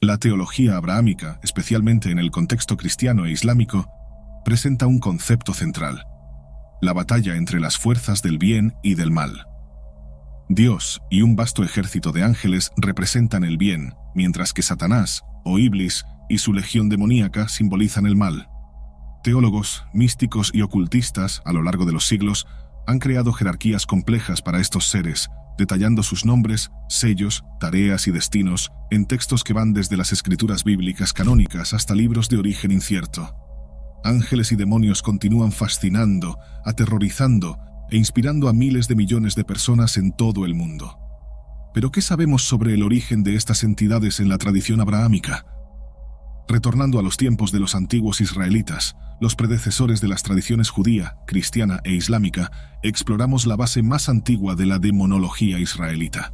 La teología abrahámica, especialmente en el contexto cristiano e islámico, presenta un concepto central: la batalla entre las fuerzas del bien y del mal. Dios y un vasto ejército de ángeles representan el bien, mientras que Satanás, o Iblis, y su legión demoníaca simbolizan el mal. Teólogos, místicos y ocultistas, a lo largo de los siglos, han creado jerarquías complejas para estos seres, detallando sus nombres, sellos, tareas y destinos en textos que van desde las escrituras bíblicas canónicas hasta libros de origen incierto. Ángeles y demonios continúan fascinando, aterrorizando e inspirando a miles de millones de personas en todo el mundo. ¿Pero qué sabemos sobre el origen de estas entidades en la tradición abrahámica? Retornando a los tiempos de los antiguos israelitas, los predecesores de las tradiciones judía, cristiana e islámica, exploramos la base más antigua de la demonología israelita.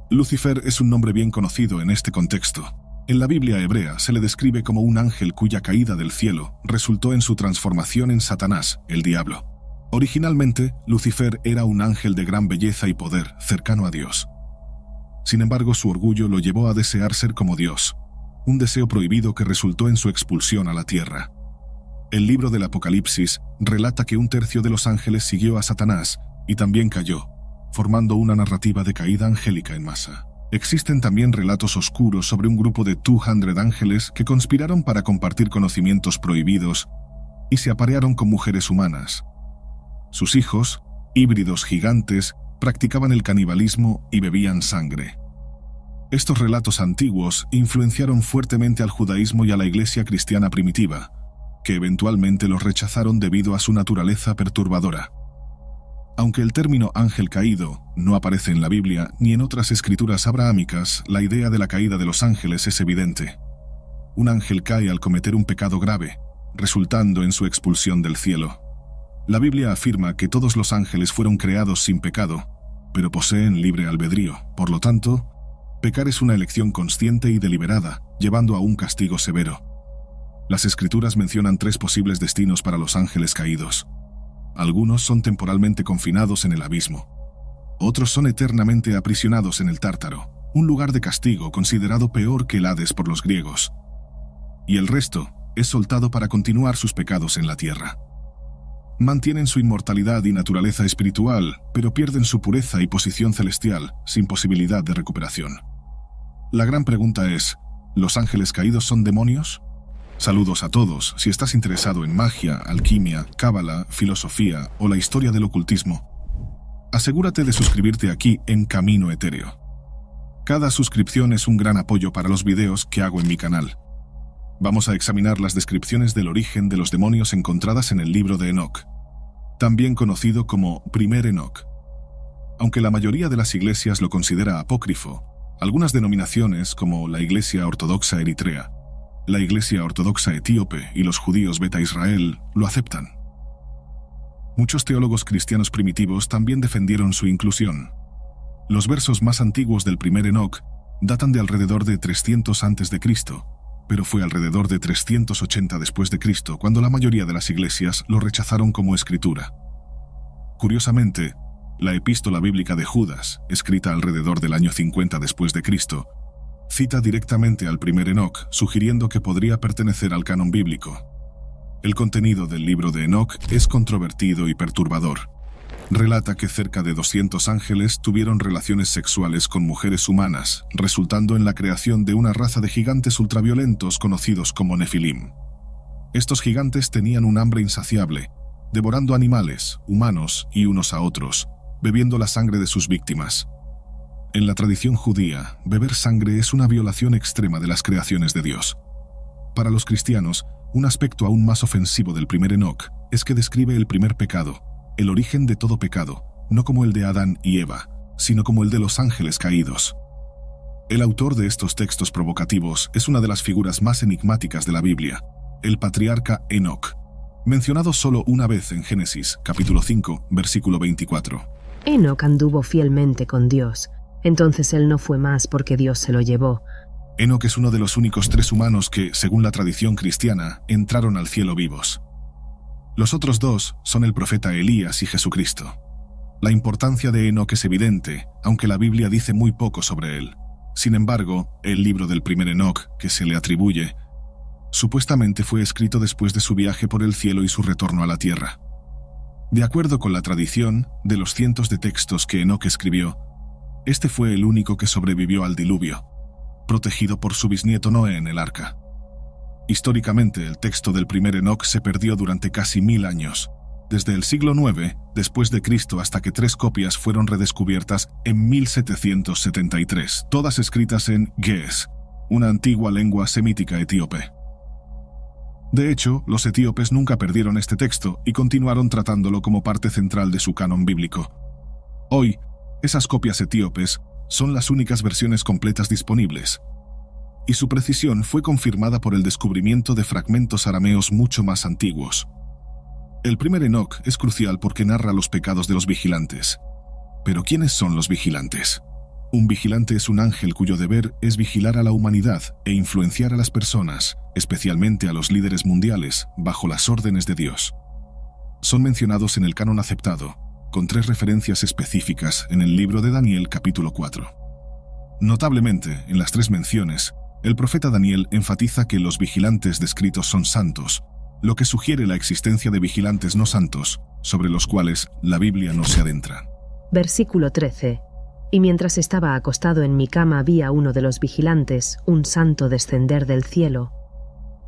Lucifer es un nombre bien conocido en este contexto. En la Biblia hebrea se le describe como un ángel cuya caída del cielo resultó en su transformación en Satanás, el diablo. Originalmente, Lucifer era un ángel de gran belleza y poder, cercano a Dios. Sin embargo, su orgullo lo llevó a desear ser como Dios, un deseo prohibido que resultó en su expulsión a la tierra. El libro del Apocalipsis relata que un tercio de los ángeles siguió a Satanás y también cayó, formando una narrativa de caída angélica en masa. Existen también relatos oscuros sobre un grupo de 200 ángeles que conspiraron para compartir conocimientos prohibidos y se aparearon con mujeres humanas. Sus hijos, híbridos gigantes, practicaban el canibalismo y bebían sangre. Estos relatos antiguos influenciaron fuertemente al judaísmo y a la iglesia cristiana primitiva, que eventualmente los rechazaron debido a su naturaleza perturbadora. Aunque el término ángel caído no aparece en la Biblia ni en otras escrituras abrahámicas, la idea de la caída de los ángeles es evidente. Un ángel cae al cometer un pecado grave, resultando en su expulsión del cielo. La Biblia afirma que todos los ángeles fueron creados sin pecado, pero poseen libre albedrío. Por lo tanto, pecar es una elección consciente y deliberada, llevando a un castigo severo. Las Escrituras mencionan 3 posibles destinos para los ángeles caídos. Algunos son temporalmente confinados en el abismo. Otros son eternamente aprisionados en el Tártaro, un lugar de castigo considerado peor que el Hades por los griegos. Y el resto es soltado para continuar sus pecados en la tierra. Mantienen su inmortalidad y naturaleza espiritual, pero pierden su pureza y posición celestial, sin posibilidad de recuperación. La gran pregunta es, ¿los ángeles caídos son demonios? Saludos a todos. Si estás interesado en magia, alquimia, cábala, filosofía o la historia del ocultismo, asegúrate de suscribirte aquí en Camino Etéreo. Cada suscripción es un gran apoyo para los videos que hago en mi canal. Vamos a examinar las descripciones del origen de los demonios encontradas en el libro de Enoc, también conocido como Primer Enoc. Aunque la mayoría de las iglesias lo considera apócrifo, algunas denominaciones, como la Iglesia Ortodoxa Eritrea, la Iglesia Ortodoxa Etíope y los judíos Beta Israel, lo aceptan. Muchos teólogos cristianos primitivos también defendieron su inclusión. Los versos más antiguos del primer Enoc datan de alrededor de 300 a.C., pero fue alrededor de 380 después de Cristo cuando la mayoría de las iglesias lo rechazaron como escritura. Curiosamente, la epístola bíblica de Judas, escrita alrededor del año 50 después de Cristo, cita directamente al primer Enoc, sugiriendo que podría pertenecer al canon bíblico. El contenido del libro de Enoc es controvertido y perturbador. Relata que cerca de 200 ángeles tuvieron relaciones sexuales con mujeres humanas, resultando en la creación de una raza de gigantes ultraviolentos conocidos como Nefilim. Estos gigantes tenían un hambre insaciable, devorando animales, humanos y unos a otros, bebiendo la sangre de sus víctimas. En la tradición judía, beber sangre es una violación extrema de las creaciones de Dios. Para los cristianos, un aspecto aún más ofensivo del primer Enoc es que describe el primer pecado, el origen de todo pecado, no como el de Adán y Eva, sino como el de los ángeles caídos. El autor de estos textos provocativos es una de las figuras más enigmáticas de la Biblia, el patriarca Enoc, mencionado solo una vez en Génesis, capítulo 5, versículo 24. Enoc anduvo fielmente con Dios. Entonces él no fue más porque Dios se lo llevó. Enoc es uno de los únicos 3 humanos que, según la tradición cristiana, entraron al cielo vivos. Los otros 2 son el profeta Elías y Jesucristo. La importancia de Enoc es evidente, aunque la Biblia dice muy poco sobre él. Sin embargo, el libro del primer Enoc, que se le atribuye, supuestamente fue escrito después de su viaje por el cielo y su retorno a la tierra. De acuerdo con la tradición, de los cientos de textos que Enoc escribió, este fue el único que sobrevivió al diluvio, protegido por su bisnieto Noé en el arca. Históricamente, el texto del primer Enoc se perdió durante casi 1000 años, desde el siglo IX después de Cristo hasta que 3 copias fueron redescubiertas en 1773, todas escritas en Ge'ez, una antigua lengua semítica etíope. De hecho, los etíopes nunca perdieron este texto y continuaron tratándolo como parte central de su canon bíblico. Hoy, esas copias etíopes son las únicas versiones completas disponibles, y su precisión fue confirmada por el descubrimiento de fragmentos arameos mucho más antiguos. El primer Enoc es crucial porque narra los pecados de los vigilantes. Pero ¿quiénes son los vigilantes? Un vigilante es un ángel cuyo deber es vigilar a la humanidad e influenciar a las personas, especialmente a los líderes mundiales, bajo las órdenes de Dios. Son mencionados en el canon aceptado, con 3 referencias específicas en el libro de Daniel capítulo 4. Notablemente, en las 3 menciones, el profeta Daniel enfatiza que los vigilantes descritos son santos, lo que sugiere la existencia de vigilantes no santos, sobre los cuales la Biblia no se adentra. Versículo 13. Y mientras estaba acostado en mi cama vi a uno de los vigilantes, un santo, descender del cielo.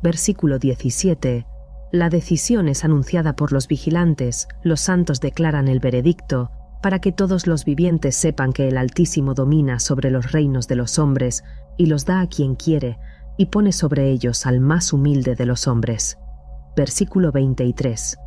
Versículo 17. La decisión es anunciada por los vigilantes, los santos declaran el veredicto, para que todos los vivientes sepan que el Altísimo domina sobre los reinos de los hombres, y los da a quien quiere, y pone sobre ellos al más humilde de los hombres. Versículo 23.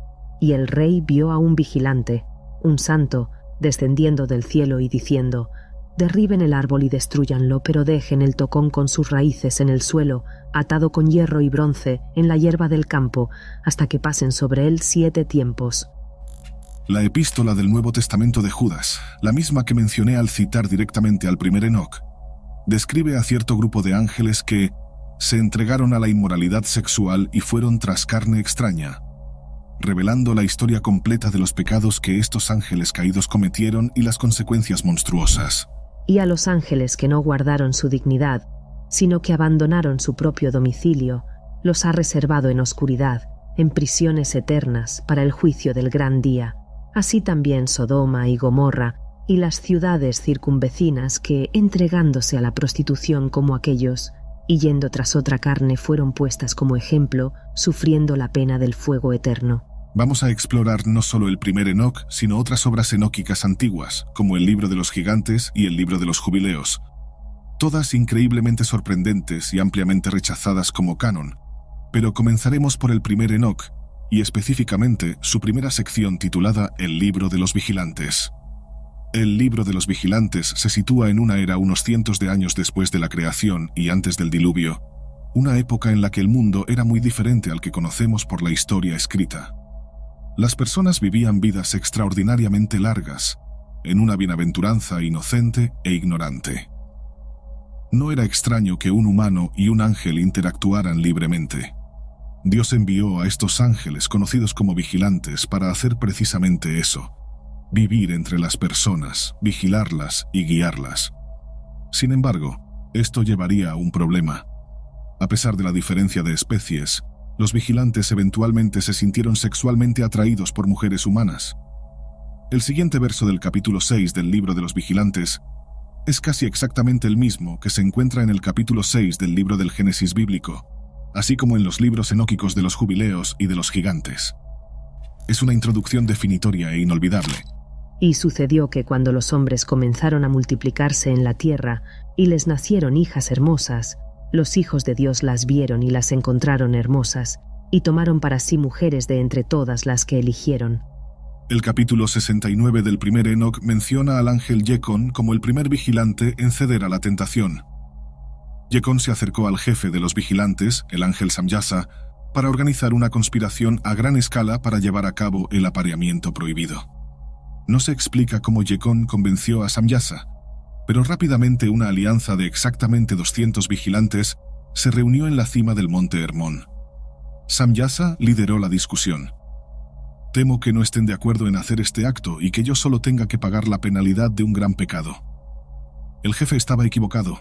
Y el rey vio a un vigilante, un santo, descendiendo del cielo y diciendo: derriben el árbol y destrúyanlo, pero dejen el tocón con sus raíces en el suelo, atado con hierro y bronce, en la hierba del campo, hasta que pasen sobre él 7 tiempos. La epístola del Nuevo Testamento de Judas, la misma que mencioné al citar directamente al primer Enoc, describe a cierto grupo de ángeles que se entregaron a la inmoralidad sexual y fueron tras carne extraña, revelando la historia completa de los pecados que estos ángeles caídos cometieron y las consecuencias monstruosas. Y a los ángeles que no guardaron su dignidad, sino que abandonaron su propio domicilio, los ha reservado en oscuridad, en prisiones eternas, para el juicio del gran día. Así también Sodoma y Gomorra, y las ciudades circunvecinas que, entregándose a la prostitución como aquellos, y yendo tras otra carne, fueron puestas como ejemplo, sufriendo la pena del fuego eterno. Vamos a explorar no solo el primer Enoc, sino otras obras enóquicas antiguas, como el libro de los gigantes y el libro de los jubileos, todas increíblemente sorprendentes y ampliamente rechazadas como canon. Pero comenzaremos por el primer Enoc, y específicamente su primera sección titulada El libro de los vigilantes. El libro de los vigilantes se sitúa en una era unos cientos de años después de la creación y antes del diluvio, una época en la que el mundo era muy diferente al que conocemos por la historia escrita. Las personas vivían vidas extraordinariamente largas, en una bienaventuranza inocente e ignorante. No era extraño que un humano y un ángel interactuaran libremente. Dios envió a estos ángeles conocidos como vigilantes para hacer precisamente eso: vivir entre las personas, vigilarlas y guiarlas. Sin embargo, esto llevaría a un problema. A pesar de la diferencia de especies, los vigilantes eventualmente se sintieron sexualmente atraídos por mujeres humanas. El siguiente verso del capítulo 6 del libro de los vigilantes es casi exactamente el mismo que se encuentra en el capítulo 6 del libro del Génesis bíblico, así como en los libros enóquicos de los jubileos y de los gigantes. Es una introducción definitoria e inolvidable. Y sucedió que cuando los hombres comenzaron a multiplicarse en la tierra y les nacieron hijas hermosas, los hijos de Dios las vieron y las encontraron hermosas, y tomaron para sí mujeres de entre todas las que eligieron. El capítulo 69 del primer Enoc menciona al ángel Yecón como el primer vigilante en ceder a la tentación. Yecón se acercó al jefe de los vigilantes, el ángel Samyasa, para organizar una conspiración a gran escala para llevar a cabo el apareamiento prohibido. No se explica cómo Yecón convenció a Samyasa, pero rápidamente una alianza de exactamente 200 vigilantes se reunió en la cima del monte Hermón. Samyasa lideró la discusión. Temo que no estén de acuerdo en hacer este acto y que yo solo tenga que pagar la penalidad de un gran pecado. El jefe estaba equivocado.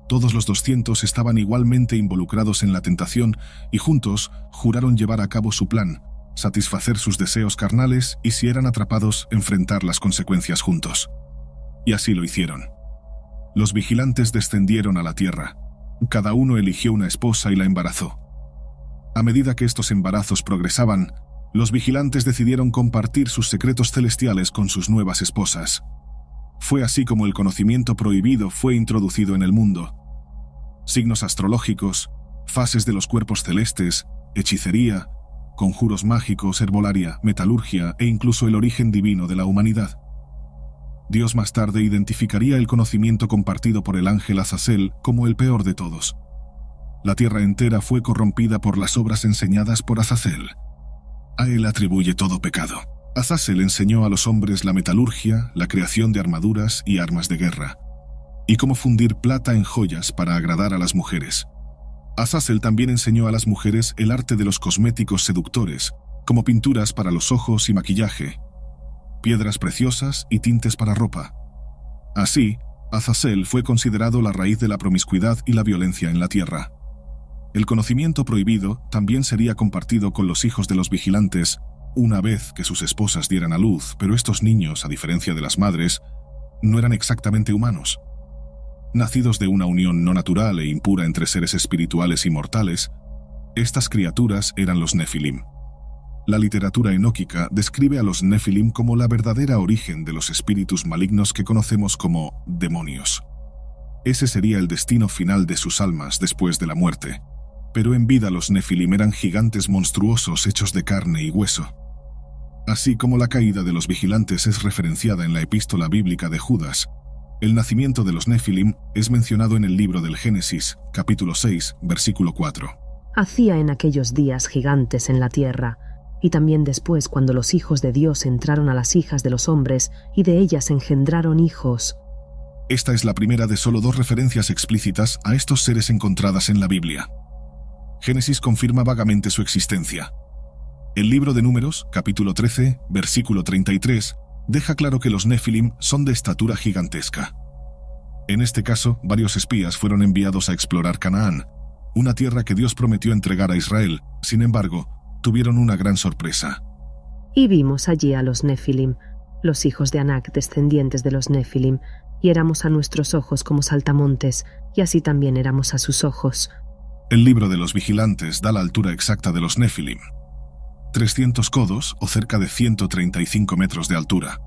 Todos los 200 estaban igualmente involucrados en la tentación y juntos juraron llevar a cabo su plan, satisfacer sus deseos carnales y, si eran atrapados, enfrentar las consecuencias juntos. Y así lo hicieron. Los vigilantes descendieron a la tierra. Cada uno eligió una esposa y la embarazó. A medida que estos embarazos progresaban, los vigilantes decidieron compartir sus secretos celestiales con sus nuevas esposas. Fue así como el conocimiento prohibido fue introducido en el mundo. Signos astrológicos, fases de los cuerpos celestes, hechicería, conjuros mágicos, herbolaria, metalurgia e incluso el origen divino de la humanidad. Dios más tarde identificaría el conocimiento compartido por el ángel Azazel como el peor de todos. La tierra entera fue corrompida por las obras enseñadas por Azazel. A él atribuye todo pecado. Azazel enseñó a los hombres la metalurgia, la creación de armaduras y armas de guerra, y cómo fundir plata en joyas para agradar a las mujeres. Azazel también enseñó a las mujeres el arte de los cosméticos seductores, como pinturas para los ojos y maquillaje, piedras preciosas y tintes para ropa. Así, Azazel fue considerado la raíz de la promiscuidad y la violencia en la tierra. El conocimiento prohibido también sería compartido con los hijos de los vigilantes una vez que sus esposas dieran a luz, pero estos niños, a diferencia de las madres, no eran exactamente humanos. Nacidos de una unión no natural e impura entre seres espirituales y mortales, estas criaturas eran los Nefilim. La literatura enóquica describe a los Nefilim como la verdadera origen de los espíritus malignos que conocemos como demonios. Ese sería el destino final de sus almas después de la muerte. Pero en vida los Nefilim eran gigantes monstruosos hechos de carne y hueso. Así como la caída de los vigilantes es referenciada en la epístola bíblica de Judas, el nacimiento de los Nefilim es mencionado en el libro del Génesis, capítulo 6, versículo 4. Hacía en aquellos días gigantes en la tierra, y también después cuando los hijos de Dios entraron a las hijas de los hombres y de ellas engendraron hijos. Esta es la primera de solo 2 referencias explícitas a estos seres encontradas en la Biblia. Génesis confirma vagamente su existencia. El libro de Números, capítulo 13, versículo 33, deja claro que los Nefilim son de estatura gigantesca. En este caso, varios espías fueron enviados a explorar Canaán, una tierra que Dios prometió entregar a Israel. Sin embargo, tuvieron una gran sorpresa. Y vimos allí a los Nefilim, los hijos de Anak, descendientes de los Nefilim, y éramos a nuestros ojos como saltamontes, y así también éramos a sus ojos. El libro de los vigilantes da la altura exacta de los Nefilim: 300 codos o cerca de 135 metros de altura.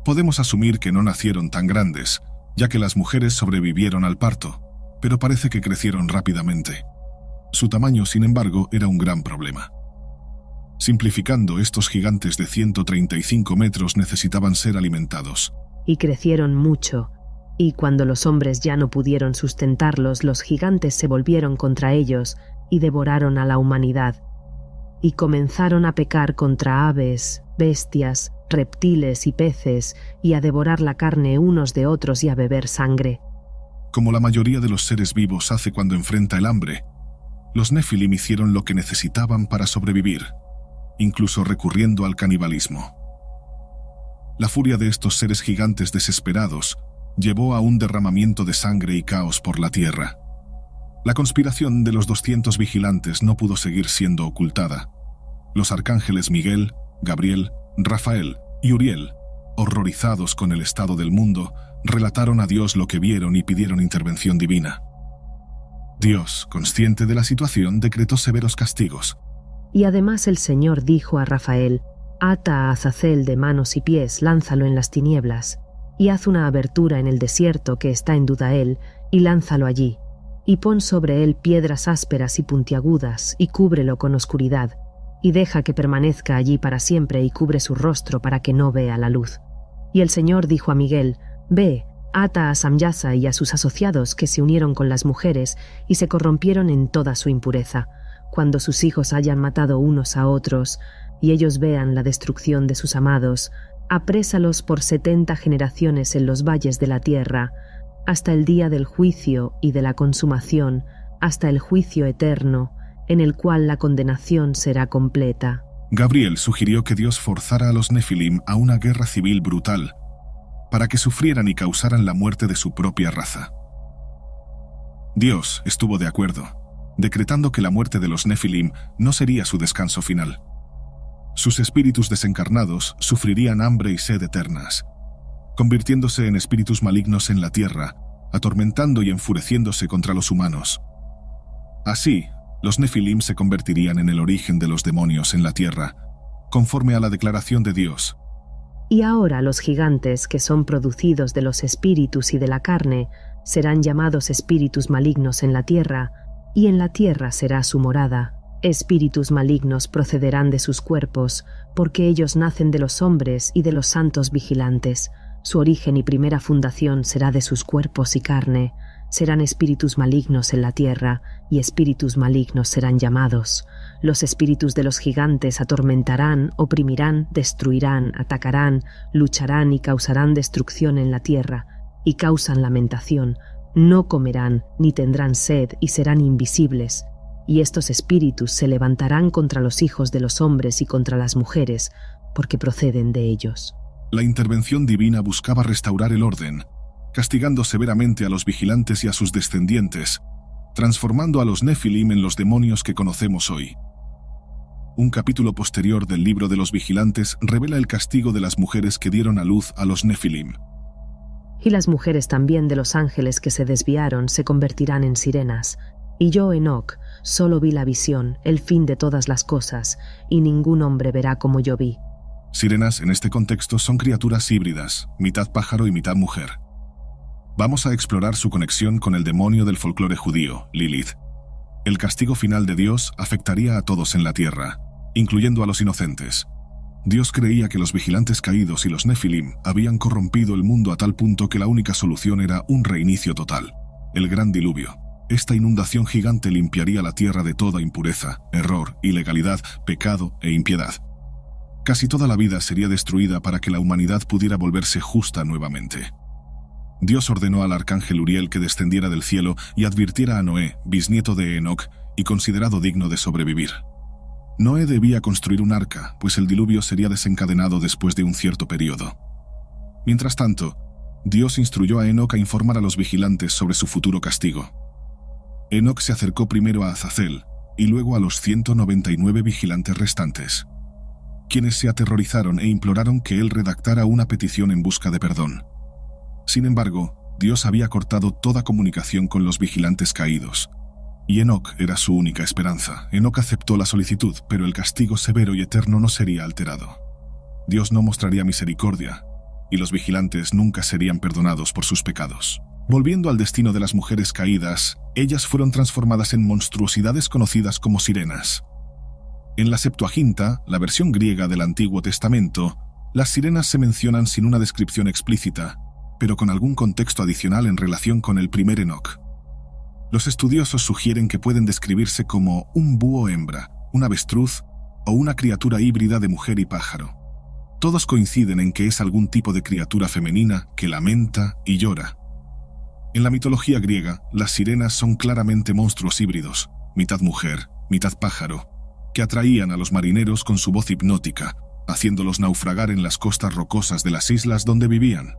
Podemos asumir que no nacieron tan grandes, ya que las mujeres sobrevivieron al parto, pero parece que crecieron rápidamente. Su tamaño, sin embargo, era un gran problema. Simplificando, estos gigantes de 135 metros necesitaban ser alimentados. Y crecieron mucho, y cuando los hombres ya no pudieron sustentarlos, los gigantes se volvieron contra ellos y devoraron a la humanidad. Y comenzaron a pecar contra aves, bestias, reptiles y peces, y a devorar la carne unos de otros y a beber sangre. Como la mayoría de los seres vivos hace cuando enfrenta el hambre, los Nefilim hicieron lo que necesitaban para sobrevivir, incluso recurriendo al canibalismo. La furia de estos seres gigantes desesperados llevó a un derramamiento de sangre y caos por la tierra. La conspiración de los 200 vigilantes no pudo seguir siendo ocultada. Los arcángeles Miguel, Gabriel, Rafael y Uriel, horrorizados con el estado del mundo, relataron a Dios lo que vieron y pidieron intervención divina. Dios, consciente de la situación, decretó severos castigos. Y además el Señor dijo a Rafael: «Ata a Azazel de manos y pies, lánzalo en las tinieblas, y haz una abertura en el desierto que está en Dudael, y lánzalo allí. Y pon sobre él piedras ásperas y puntiagudas, y cúbrelo con oscuridad, y deja que permanezca allí para siempre, y cubre su rostro para que no vea la luz». Y el Señor dijo a Miguel: «Ve, ata a Samyasa y a sus asociados que se unieron con las mujeres y se corrompieron en toda su impureza. Cuando sus hijos hayan matado unos a otros, y ellos vean la destrucción de sus amados, aprésalos por 70 generaciones en los valles de la tierra, hasta el día del juicio y de la consumación, hasta el juicio eterno, en el cual la condenación será completa». Gabriel sugirió que Dios forzara a los Nefilim a una guerra civil brutal, para que sufrieran y causaran la muerte de su propia raza. Dios estuvo de acuerdo, decretando que la muerte de los Nefilim no sería su descanso final. Sus espíritus desencarnados sufrirían hambre y sed eternas, convirtiéndose en espíritus malignos en la tierra, atormentando y enfureciéndose contra los humanos. Así, los Nefilim se convertirían en el origen de los demonios en la tierra, conforme a la declaración de Dios. Y ahora los gigantes, que son producidos de los espíritus y de la carne, serán llamados espíritus malignos en la tierra, y en la tierra será su morada. Espíritus malignos procederán de sus cuerpos, porque ellos nacen de los hombres y de los santos vigilantes. Su origen y primera fundación será de sus cuerpos y carne. Serán espíritus malignos en la tierra, y espíritus malignos serán llamados. Los espíritus de los gigantes atormentarán, oprimirán, destruirán, atacarán, lucharán y causarán destrucción en la tierra, y causan lamentación. No comerán, ni tendrán sed, y serán invisibles. Y estos espíritus se levantarán contra los hijos de los hombres y contra las mujeres, porque proceden de ellos. La intervención divina buscaba restaurar el orden, castigando severamente a los vigilantes y a sus descendientes, transformando a los Nefilim en los demonios que conocemos hoy. Un capítulo posterior del libro de los vigilantes revela el castigo de las mujeres que dieron a luz a los Nefilim. Y las mujeres también de los ángeles que se desviaron se convertirán en sirenas. Y yo, Enoc, solo vi la visión, el fin de todas las cosas, y ningún hombre verá como yo vi. Sirenas en este contexto son criaturas híbridas, mitad pájaro y mitad mujer. Vamos a explorar su conexión con el demonio del folclore judío, Lilith. El castigo final de Dios afectaría a todos en la tierra, incluyendo a los inocentes. Dios creía que los vigilantes caídos y los Nefilim habían corrompido el mundo a tal punto que la única solución era un reinicio total, el gran diluvio. Esta inundación gigante limpiaría la tierra de toda impureza, error, ilegalidad, pecado e impiedad. Casi toda la vida sería destruida para que la humanidad pudiera volverse justa nuevamente. Dios ordenó al arcángel Uriel que descendiera del cielo y advirtiera a Noé, bisnieto de Enoc, y considerado digno de sobrevivir. Noé debía construir un arca, pues el diluvio sería desencadenado después de un cierto periodo. Mientras tanto, Dios instruyó a Enoc a informar a los vigilantes sobre su futuro castigo. Enoc se acercó primero a Azazel y luego a los 199 vigilantes restantes, quienes se aterrorizaron e imploraron que él redactara una petición en busca de perdón. Sin embargo, Dios había cortado toda comunicación con los vigilantes caídos, y Enoc era su única esperanza. Enoc aceptó la solicitud, pero el castigo severo y eterno no sería alterado. Dios no mostraría misericordia, y los vigilantes nunca serían perdonados por sus pecados. Volviendo al destino de las mujeres caídas, ellas fueron transformadas en monstruosidades conocidas como sirenas. En la Septuaginta, la versión griega del Antiguo Testamento, las sirenas se mencionan sin una descripción explícita, pero con algún contexto adicional en relación con el primer Enoc. Los estudiosos sugieren que pueden describirse como un búho hembra, un avestruz o una criatura híbrida de mujer y pájaro. Todos coinciden en que es algún tipo de criatura femenina que lamenta y llora. En la mitología griega, las sirenas son claramente monstruos híbridos, mitad mujer, mitad pájaro, que atraían a los marineros con su voz hipnótica, haciéndolos naufragar en las costas rocosas de las islas donde vivían.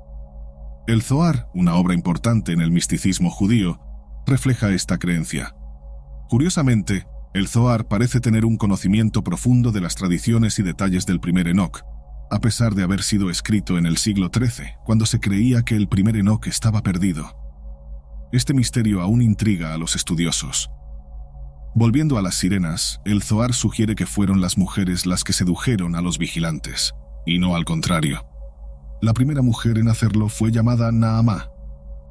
El Zohar, una obra importante en el misticismo judío, refleja esta creencia. Curiosamente, el Zohar parece tener un conocimiento profundo de las tradiciones y detalles del primer Enoc, a pesar de haber sido escrito en el siglo XIII, cuando se creía que el primer Enoc estaba perdido. Este misterio aún intriga a los estudiosos. Volviendo a las sirenas, el Zohar sugiere que fueron las mujeres las que sedujeron a los vigilantes, y no al contrario. La primera mujer en hacerlo fue llamada Naamá.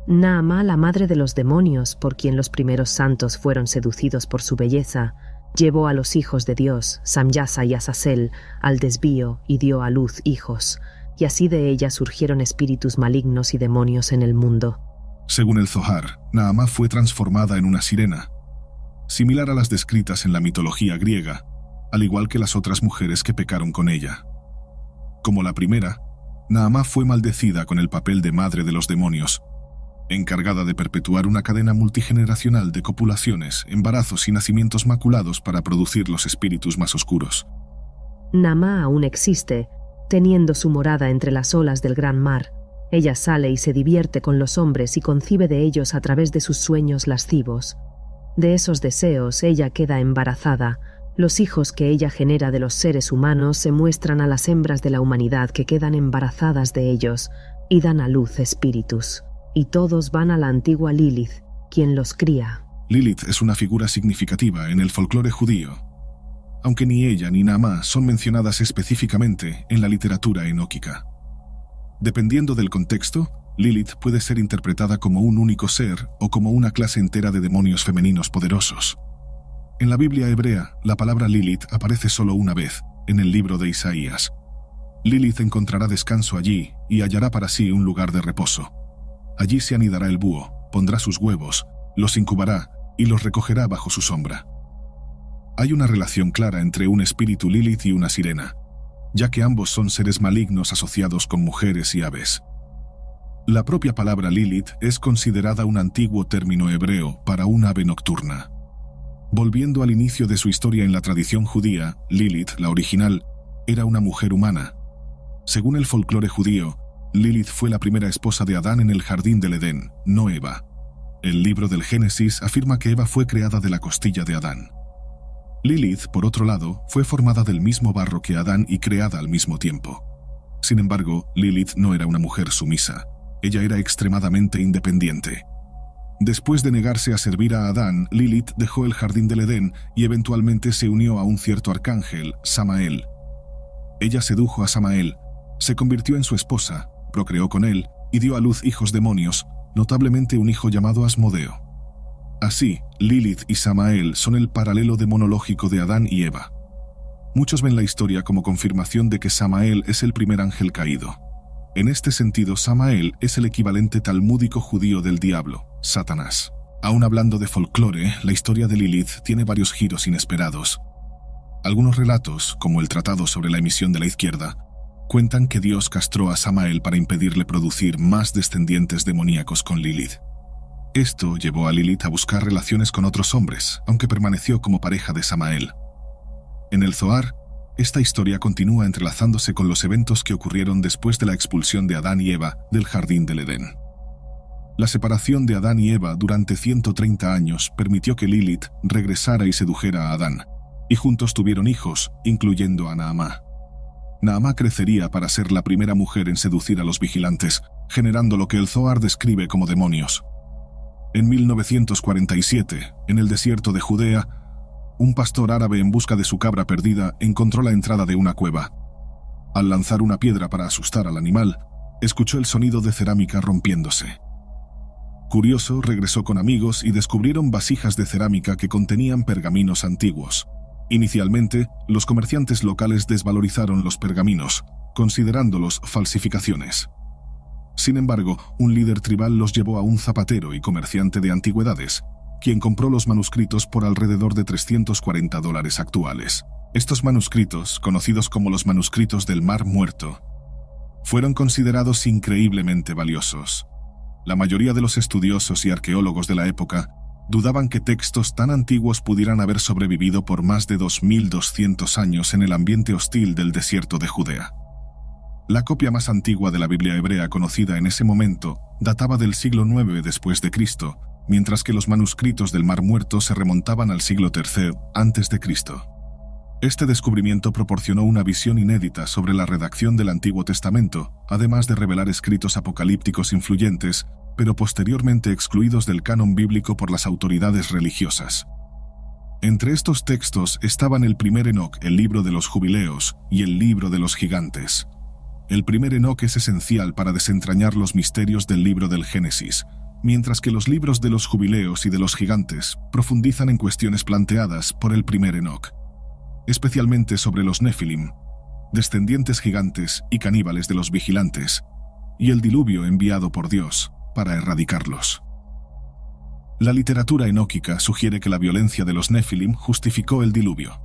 Naamá, la madre de los demonios, por quien los primeros santos fueron seducidos por su belleza, llevó a los hijos de Dios, Samyasa y Azazel, al desvío y dio a luz hijos, y así de ella surgieron espíritus malignos y demonios en el mundo. Según el Zohar, Naamá fue transformada en una sirena, similar a las descritas en la mitología griega, al igual que las otras mujeres que pecaron con ella. Como la primera, Naamá fue maldecida con el papel de madre de los demonios, encargada de perpetuar una cadena multigeneracional de copulaciones, embarazos y nacimientos maculados para producir los espíritus más oscuros. Naamá aún existe, teniendo su morada entre las olas del gran mar, Ella sale y se divierte con los hombres y concibe de ellos a través de sus sueños lascivos. De esos deseos ella queda embarazada. Los hijos que ella genera de los seres humanos se muestran a las hembras de la humanidad que quedan embarazadas de ellos y dan a luz espíritus. Y todos van a la antigua Lilith, quien los cría. Lilith es una figura significativa en el folclore judío, aunque ni ella ni Naamá son mencionadas específicamente en la literatura enóquica. Dependiendo del contexto, Lilith puede ser interpretada como un único ser o como una clase entera de demonios femeninos poderosos. En la Biblia hebrea, la palabra Lilith aparece solo una vez, en el libro de Isaías. Lilith encontrará descanso allí y hallará para sí un lugar de reposo. Allí se anidará el búho, pondrá sus huevos, los incubará y los recogerá bajo su sombra. Hay una relación clara entre un espíritu Lilith y una sirena, ya que ambos son seres malignos asociados con mujeres y aves. La propia palabra Lilith es considerada un antiguo término hebreo para un ave nocturna. Volviendo al inicio de su historia en la tradición judía, Lilith, la original, era una mujer humana. Según el folclore judío, Lilith fue la primera esposa de Adán en el jardín del Edén, no Eva. El libro del Génesis afirma que Eva fue creada de la costilla de Adán. Lilith, por otro lado, fue formada del mismo barro que Adán y creada al mismo tiempo. Sin embargo, Lilith no era una mujer sumisa. Ella era extremadamente independiente. Después de negarse a servir a Adán, Lilith dejó el jardín del Edén y eventualmente se unió a un cierto arcángel, Samael. Ella sedujo a Samael, se convirtió en su esposa, procreó con él y dio a luz hijos demonios, notablemente un hijo llamado Asmodeo. Así, Lilith y Samael son el paralelo demonológico de Adán y Eva. Muchos ven la historia como confirmación de que Samael es el primer ángel caído. En este sentido, Samael es el equivalente talmúdico judío del diablo, Satanás. Aún hablando de folclore, la historia de Lilith tiene varios giros inesperados. Algunos relatos, como el Tratado sobre la emisión de la izquierda, cuentan que Dios castró a Samael para impedirle producir más descendientes demoníacos con Lilith. Esto llevó a Lilith a buscar relaciones con otros hombres, aunque permaneció como pareja de Samael. En el Zohar, esta historia continúa entrelazándose con los eventos que ocurrieron después de la expulsión de Adán y Eva del jardín del Edén. La separación de Adán y Eva durante 130 años permitió que Lilith regresara y sedujera a Adán, y juntos tuvieron hijos, incluyendo a Naamá. Naamá crecería para ser la primera mujer en seducir a los vigilantes, generando lo que el Zohar describe como demonios. En 1947, en el desierto de Judea, un pastor árabe en busca de su cabra perdida encontró la entrada de una cueva. Al lanzar una piedra para asustar al animal, escuchó el sonido de cerámica rompiéndose. Curioso, regresó con amigos y descubrieron vasijas de cerámica que contenían pergaminos antiguos. Inicialmente, los comerciantes locales desvalorizaron los pergaminos, considerándolos falsificaciones. Sin embargo, un líder tribal los llevó a un zapatero y comerciante de antigüedades, quien compró los manuscritos por alrededor de $340 actuales. Estos manuscritos, conocidos como los manuscritos del Mar Muerto, fueron considerados increíblemente valiosos. La mayoría de los estudiosos y arqueólogos de la época dudaban que textos tan antiguos pudieran haber sobrevivido por más de 2200 años en el ambiente hostil del desierto de Judea. La copia más antigua de la Biblia hebrea conocida en ese momento databa del siglo IX después de Cristo, mientras que los manuscritos del Mar Muerto se remontaban al siglo III antes de Cristo. Este descubrimiento proporcionó una visión inédita sobre la redacción del Antiguo Testamento, además de revelar escritos apocalípticos influyentes, pero posteriormente excluidos del canon bíblico por las autoridades religiosas. Entre estos textos estaban el primer Enoc, el libro de los jubileos, y el libro de los gigantes. El primer Enoc es esencial para desentrañar los misterios del libro del Génesis, mientras que los libros de los jubileos y de los gigantes profundizan en cuestiones planteadas por el primer Enoc, especialmente sobre los Nefilim, descendientes gigantes y caníbales de los vigilantes, y el diluvio enviado por Dios para erradicarlos. La literatura enóquica sugiere que la violencia de los Nefilim justificó el diluvio.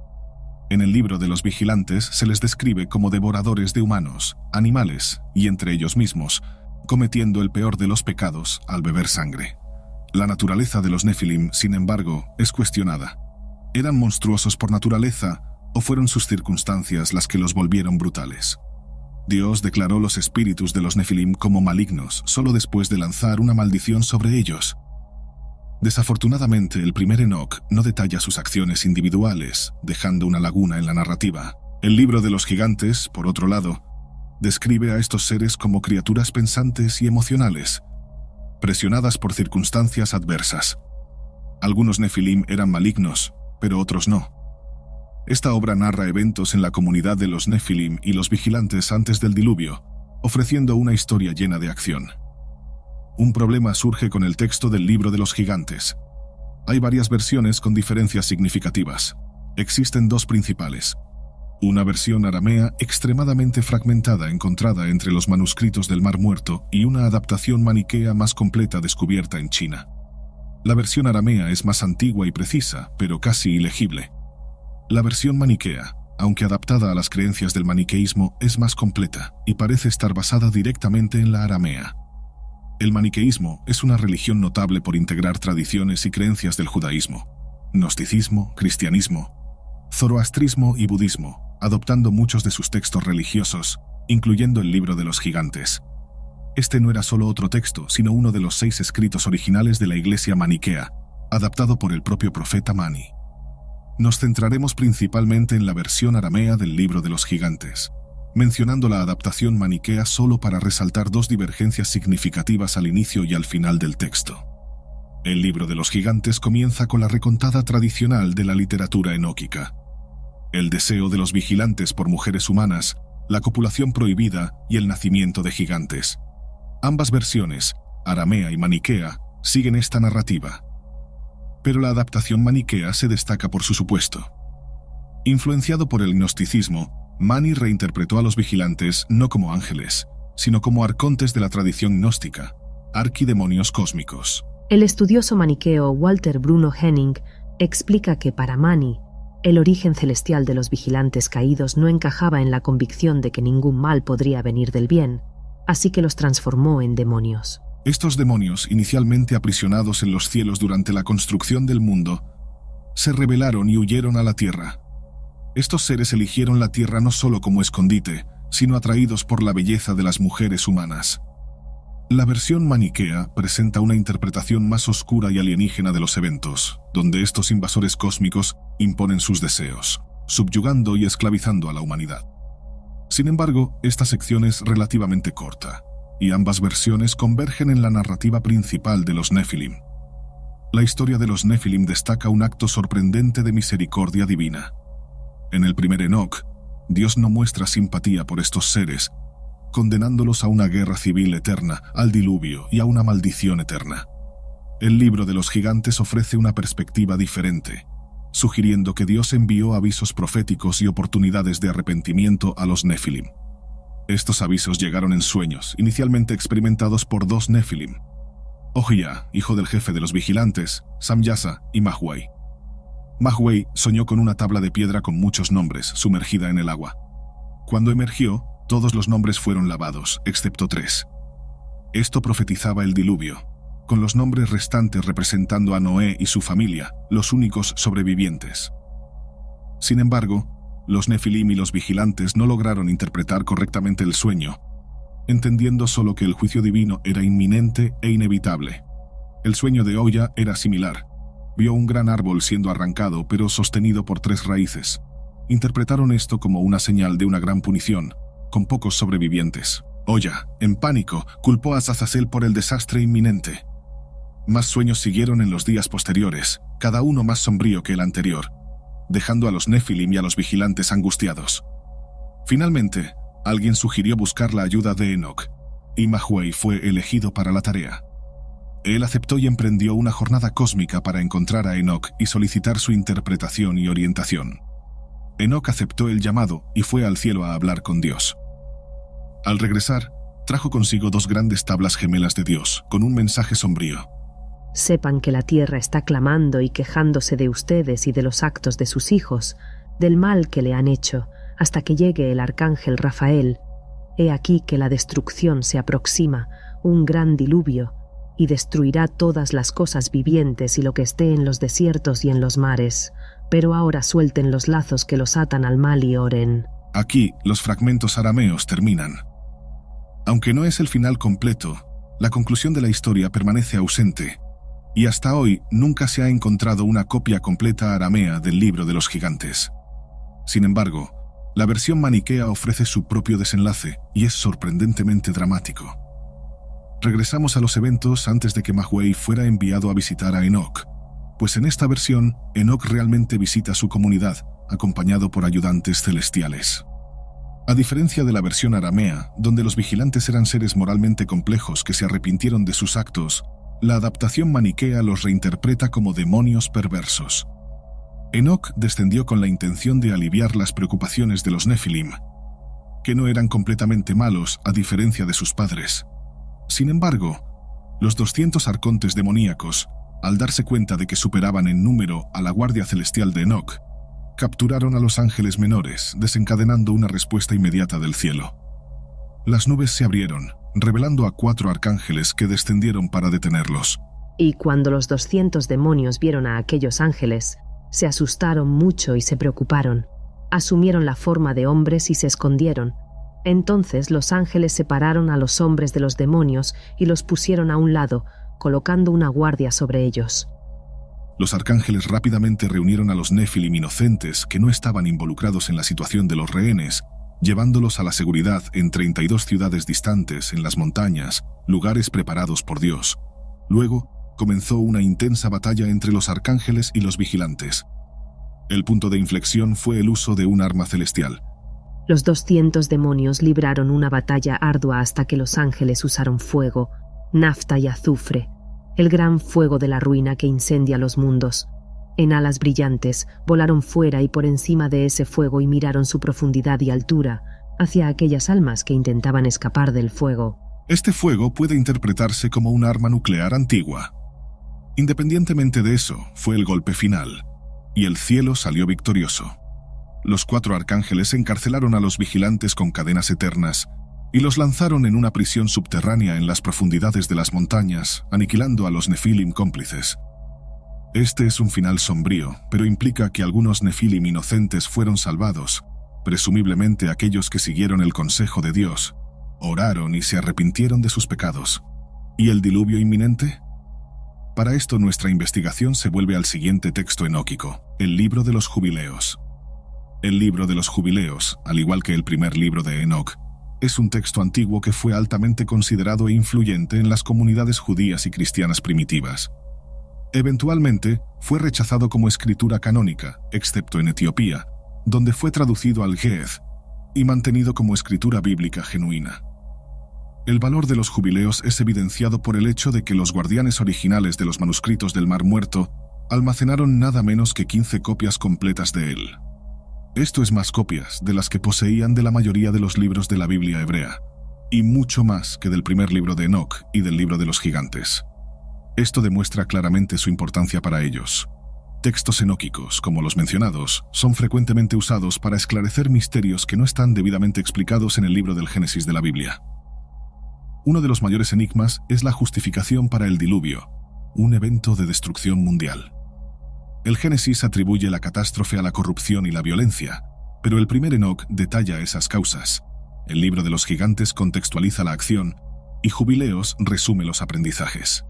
En el libro de los vigilantes se les describe como devoradores de humanos, animales y entre ellos mismos, cometiendo el peor de los pecados al beber sangre. La naturaleza de los Nefilim, sin embargo, es cuestionada. ¿Eran monstruosos por naturaleza o fueron sus circunstancias las que los volvieron brutales? Dios declaró los espíritus de los Nefilim como malignos solo después de lanzar una maldición sobre ellos. Desafortunadamente, el primer Enoc no detalla sus acciones individuales, dejando una laguna en la narrativa. El libro de los gigantes, por otro lado, describe a estos seres como criaturas pensantes y emocionales, presionadas por circunstancias adversas. Algunos Nefilim eran malignos, pero otros no. Esta obra narra eventos en la comunidad de los Nefilim y los vigilantes antes del diluvio, ofreciendo una historia llena de acción. Un problema surge con el texto del libro de los gigantes. Hay varias versiones con diferencias significativas. Existen dos principales. Una versión aramea extremadamente fragmentada encontrada entre los manuscritos del Mar Muerto y una adaptación maniquea más completa descubierta en China. La versión aramea es más antigua y precisa, pero casi ilegible. La versión maniquea, aunque adaptada a las creencias del maniqueísmo, es más completa y parece estar basada directamente en la aramea. El maniqueísmo es una religión notable por integrar tradiciones y creencias del judaísmo, gnosticismo, cristianismo, zoroastrismo y budismo, adoptando muchos de sus textos religiosos, incluyendo el libro de los gigantes. Este no era solo otro texto, sino uno de los 6 escritos originales de la iglesia maniquea, adaptado por el propio profeta Mani. Nos centraremos principalmente en la versión aramea del libro de los gigantes, mencionando la adaptación maniquea solo para resaltar dos divergencias significativas al inicio y al final del texto. El libro de los gigantes comienza con la recontada tradicional de la literatura enóquica. El deseo de los vigilantes por mujeres humanas, la copulación prohibida y el nacimiento de gigantes. Ambas versiones, aramea y maniquea, siguen esta narrativa. Pero la adaptación maniquea se destaca por su supuesto. Influenciado por el gnosticismo, Mani reinterpretó a los vigilantes no como ángeles, sino como arcontes de la tradición gnóstica, arquidemonios cósmicos. El estudioso maniqueo Walter Bruno Henning explica que para Mani, el origen celestial de los vigilantes caídos no encajaba en la convicción de que ningún mal podría venir del bien, así que los transformó en demonios. Estos demonios, inicialmente aprisionados en los cielos durante la construcción del mundo, se rebelaron y huyeron a la tierra. Estos seres eligieron la tierra no solo como escondite, sino atraídos por la belleza de las mujeres humanas. La versión maniquea presenta una interpretación más oscura y alienígena de los eventos, donde estos invasores cósmicos imponen sus deseos, subyugando y esclavizando a la humanidad. Sin embargo, esta sección es relativamente corta, y ambas versiones convergen en la narrativa principal de los Nefilim. La historia de los Nefilim destaca un acto sorprendente de misericordia divina. En el primer Enoc, Dios no muestra simpatía por estos seres, condenándolos a una guerra civil eterna, al diluvio y a una maldición eterna. El libro de los gigantes ofrece una perspectiva diferente, sugiriendo que Dios envió avisos proféticos y oportunidades de arrepentimiento a los Nefilim. Estos avisos llegaron en sueños, inicialmente experimentados por 2 Nefilim: Ojia, hijo del jefe de los vigilantes, Samyasa, y Mahwei. Mahwei soñó con una tabla de piedra con muchos nombres, sumergida en el agua. Cuando emergió, todos los nombres fueron lavados, excepto 3. Esto profetizaba el diluvio, con los nombres restantes representando a Noé y su familia, los únicos sobrevivientes. Sin embargo, los Nefilim y los vigilantes no lograron interpretar correctamente el sueño, entendiendo solo que el juicio divino era inminente e inevitable. El sueño de Oya era similar. Vio un gran árbol siendo arrancado, pero sostenido por 3 raíces. Interpretaron esto como una señal de una gran punición, con pocos sobrevivientes. Oya, en pánico, culpó a Azazel por el desastre inminente. Más sueños siguieron en los días posteriores, cada uno más sombrío que el anterior, dejando a los Nefilim y a los vigilantes angustiados. Finalmente, alguien sugirió buscar la ayuda de Enoc, y Mahwei fue elegido para la tarea. Él aceptó y emprendió una jornada cósmica para encontrar a Enoc y solicitar su interpretación y orientación. Enoc aceptó el llamado y fue al cielo a hablar con Dios. Al regresar, trajo consigo 2 grandes tablas gemelas de Dios, con un mensaje sombrío. Sepan que la tierra está clamando y quejándose de ustedes y de los actos de sus hijos, del mal que le han hecho, hasta que llegue el arcángel Rafael. He aquí que la destrucción se aproxima, un gran diluvio, y destruirá todas las cosas vivientes y lo que esté en los desiertos y en los mares. Pero ahora suelten los lazos que los atan al mal y oren. Aquí los fragmentos arameos terminan. Aunque no es el final completo, la conclusión de la historia permanece ausente, y hasta hoy nunca se ha encontrado una copia completa aramea del libro de los gigantes. Sin embargo, la versión maniquea ofrece su propio desenlace y es sorprendentemente dramático. Regresamos a los eventos antes de que Mahuey fuera enviado a visitar a Enoch, pues en esta versión Enoch realmente visita su comunidad, acompañado por ayudantes celestiales. A diferencia de la versión aramea, donde los vigilantes eran seres moralmente complejos que se arrepintieron de sus actos, la adaptación maniquea los reinterpreta como demonios perversos. Enoch descendió con la intención de aliviar las preocupaciones de los Nefilim, que no eran completamente malos a diferencia de sus padres. Sin embargo, los 200 arcontes demoníacos, al darse cuenta de que superaban en número a la guardia celestial de Enoch, capturaron a los ángeles menores, desencadenando una respuesta inmediata del cielo. Las nubes se abrieron, revelando a 4 arcángeles que descendieron para detenerlos. Y cuando los 200 demonios vieron a aquellos ángeles, se asustaron mucho y se preocuparon. Asumieron la forma de hombres y se escondieron. Entonces los ángeles separaron a los hombres de los demonios y los pusieron a un lado, colocando una guardia sobre ellos. Los arcángeles rápidamente reunieron a los Nefilim inocentes que no estaban involucrados en la situación de los rehenes, llevándolos a la seguridad en 32 ciudades distantes en las montañas, lugares preparados por Dios. Luego, comenzó una intensa batalla entre los arcángeles y los vigilantes. El punto de inflexión fue el uso de un arma celestial. Los 200 demonios libraron una batalla ardua hasta que los ángeles usaron fuego, nafta y azufre, el gran fuego de la ruina que incendia los mundos. En alas brillantes, volaron fuera y por encima de ese fuego y miraron su profundidad y altura hacia aquellas almas que intentaban escapar del fuego. Este fuego puede interpretarse como un arma nuclear antigua. Independientemente de eso, fue el golpe final, y el cielo salió victorioso. Los 4 arcángeles encarcelaron a los vigilantes con cadenas eternas y los lanzaron en una prisión subterránea en las profundidades de las montañas, aniquilando a los Nefilim cómplices. Este es un final sombrío, pero implica que algunos Nefilim inocentes fueron salvados, presumiblemente aquellos que siguieron el consejo de Dios, oraron y se arrepintieron de sus pecados. ¿Y el diluvio inminente? Para esto nuestra investigación se vuelve al siguiente texto enóquico, el libro de los jubileos. El libro de los jubileos, al igual que el primer libro de Enoch, es un texto antiguo que fue altamente considerado e influyente en las comunidades judías y cristianas primitivas. Eventualmente, fue rechazado como escritura canónica, excepto en Etiopía, donde fue traducido al Ge'ez y mantenido como escritura bíblica genuina. El valor de los jubileos es evidenciado por el hecho de que los guardianes originales de los manuscritos del Mar Muerto almacenaron nada menos que 15 copias completas de él. Esto es más copias de las que poseían de la mayoría de los libros de la Biblia hebrea, y mucho más que del primer libro de Enoch y del libro de los gigantes. Esto demuestra claramente su importancia para ellos. Textos enóquicos, como los mencionados, son frecuentemente usados para esclarecer misterios que no están debidamente explicados en el libro del Génesis de la Biblia. Uno de los mayores enigmas es la justificación para el diluvio, un evento de destrucción mundial. El Génesis atribuye la catástrofe a la corrupción y la violencia, pero el primer Enoch detalla esas causas. El libro de los gigantes contextualiza la acción y Jubileos resume los aprendizajes.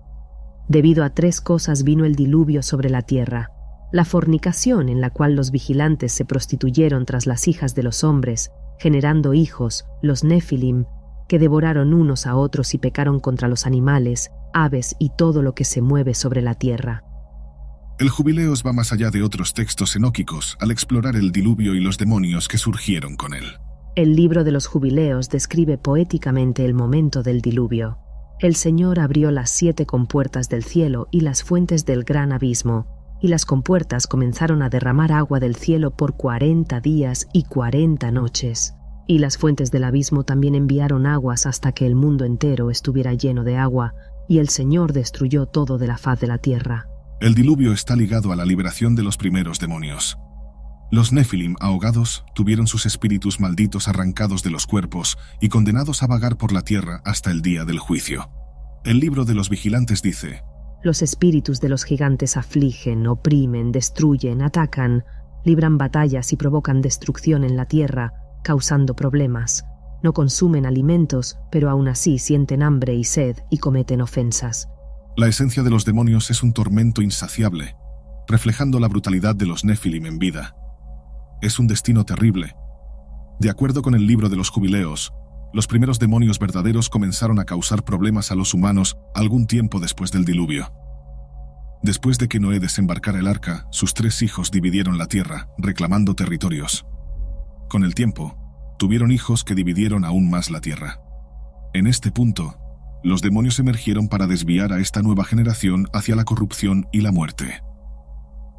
Debido a 3 cosas vino el diluvio sobre la tierra: la fornicación, en la cual los vigilantes se prostituyeron tras las hijas de los hombres, generando hijos, los Nefilim, que devoraron unos a otros y pecaron contra los animales, aves y todo lo que se mueve sobre la tierra. El Jubileos va más allá de otros textos enóquicos al explorar el diluvio y los demonios que surgieron con él. El libro de los Jubileos describe poéticamente el momento del diluvio. El Señor abrió las 7 compuertas del cielo y las fuentes del gran abismo, y las compuertas comenzaron a derramar agua del cielo por 40 días y 40 noches. Y las fuentes del abismo también enviaron aguas hasta que el mundo entero estuviera lleno de agua, y el Señor destruyó todo de la faz de la tierra. El diluvio está ligado a la liberación de los primeros demonios. Los Nefilim ahogados tuvieron sus espíritus malditos arrancados de los cuerpos y condenados a vagar por la tierra hasta el día del juicio. El libro de los vigilantes dice: Los espíritus de los gigantes afligen, oprimen, destruyen, atacan, libran batallas y provocan destrucción en la tierra, causando problemas. No consumen alimentos, pero aún así sienten hambre y sed y cometen ofensas. La esencia de los demonios es un tormento insaciable, reflejando la brutalidad de los Nefilim en vida. Es un destino terrible. De acuerdo con el libro de los Jubileos, los primeros demonios verdaderos comenzaron a causar problemas a los humanos algún tiempo después del diluvio. Después de que Noé desembarcara el arca, sus 3 hijos dividieron la tierra, reclamando territorios. Con el tiempo, tuvieron hijos que dividieron aún más la tierra. En este punto, los demonios emergieron para desviar a esta nueva generación hacia la corrupción y la muerte.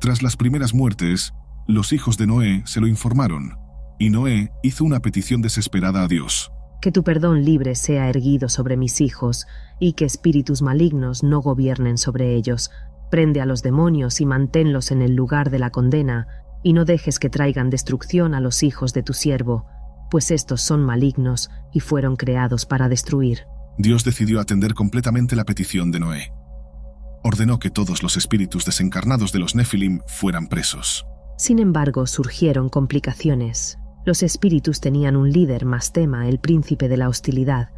Tras las primeras muertes, los hijos de Noé se lo informaron, y Noé hizo una petición desesperada a Dios. Que tu perdón libre sea erguido sobre mis hijos, y que espíritus malignos no gobiernen sobre ellos. Prende a los demonios y manténlos en el lugar de la condena, y no dejes que traigan destrucción a los hijos de tu siervo, pues estos son malignos y fueron creados para destruir. Dios decidió atender completamente la petición de Noé. Ordenó que todos los espíritus desencarnados de los Nefilim fueran presos. Sin embargo, surgieron complicaciones. Los espíritus tenían un líder, Mastema, el príncipe de la hostilidad.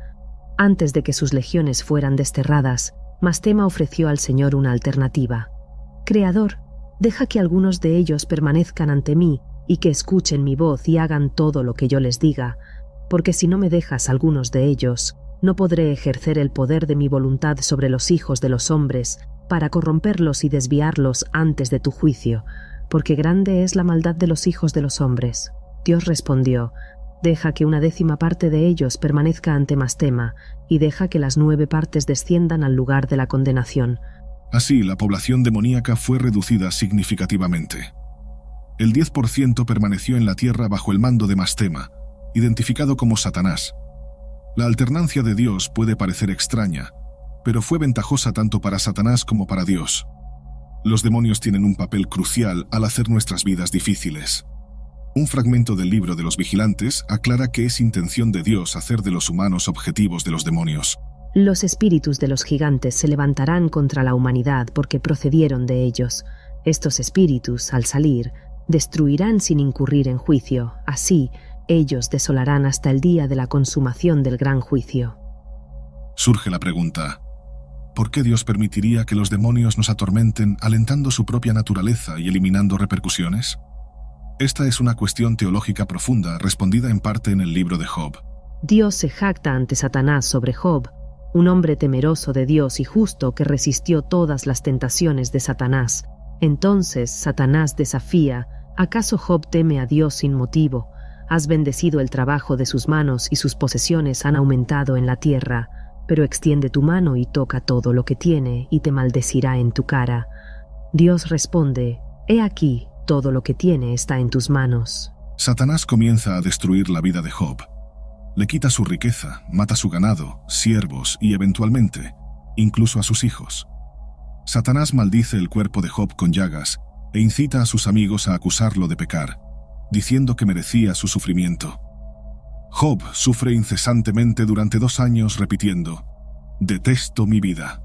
Antes de que sus legiones fueran desterradas, Mastema ofreció al Señor una alternativa. Creador, deja que algunos de ellos permanezcan ante mí y que escuchen mi voz y hagan todo lo que yo les diga, porque si no me dejas algunos de ellos, no podré ejercer el poder de mi voluntad sobre los hijos de los hombres para corromperlos y desviarlos antes de tu juicio, porque grande es la maldad de los hijos de los hombres. Dios respondió, deja que 1/10 parte de ellos permanezca ante Mastema, y deja que las 9 partes desciendan al lugar de la condenación. Así, la población demoníaca fue reducida significativamente. El 10% permaneció en la tierra bajo el mando de Mastema, identificado como Satanás. La alternancia de Dios puede parecer extraña, pero fue ventajosa tanto para Satanás como para Dios. Los demonios tienen un papel crucial al hacer nuestras vidas difíciles. Un fragmento del libro de los vigilantes aclara que es intención de Dios hacer de los humanos objetivos de los demonios. Los espíritus de los gigantes se levantarán contra la humanidad porque procedieron de ellos. Estos espíritus, al salir, destruirán sin incurrir en juicio. Así, ellos desolarán hasta el día de la consumación del gran juicio. Surge la pregunta, ¿por qué Dios permitiría que los demonios nos atormenten alentando su propia naturaleza y eliminando repercusiones? Esta es una cuestión teológica profunda respondida en parte en el libro de Job. Dios se jacta ante Satanás sobre Job, un hombre temeroso de Dios y justo que resistió todas las tentaciones de Satanás. Entonces Satanás desafía, ¿acaso Job teme a Dios sin motivo? Has bendecido el trabajo de sus manos y sus posesiones han aumentado en la tierra, pero extiende tu mano y toca todo lo que tiene y te maldecirá en tu cara. Dios responde, he aquí, todo lo que tiene está en tus manos. Satanás comienza a destruir la vida de Job. Le quita su riqueza, mata su ganado, siervos y eventualmente, incluso a sus hijos. Satanás maldice el cuerpo de Job con llagas e incita a sus amigos a acusarlo de pecar, diciendo que merecía su sufrimiento. Job sufre incesantemente durante 2 años repitiendo, «Detesto mi vida».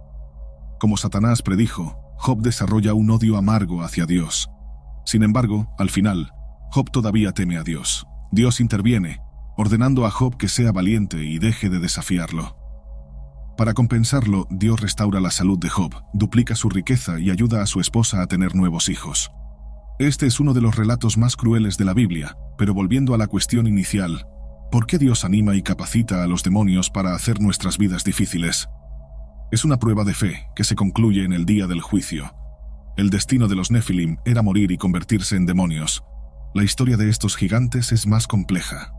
Como Satanás predijo, Job desarrolla un odio amargo hacia Dios. Sin embargo, al final, Job todavía teme a Dios. Dios interviene, ordenando a Job que sea valiente y deje de desafiarlo. Para compensarlo, Dios restaura la salud de Job, duplica su riqueza y ayuda a su esposa a tener nuevos hijos. Este es uno de los relatos más crueles de la Biblia, pero volviendo a la cuestión inicial, ¿por qué Dios anima y capacita a los demonios para hacer nuestras vidas difíciles? Es una prueba de fe que se concluye en el día del juicio. El destino de los Nefilim era morir y convertirse en demonios. La historia de estos gigantes es más compleja.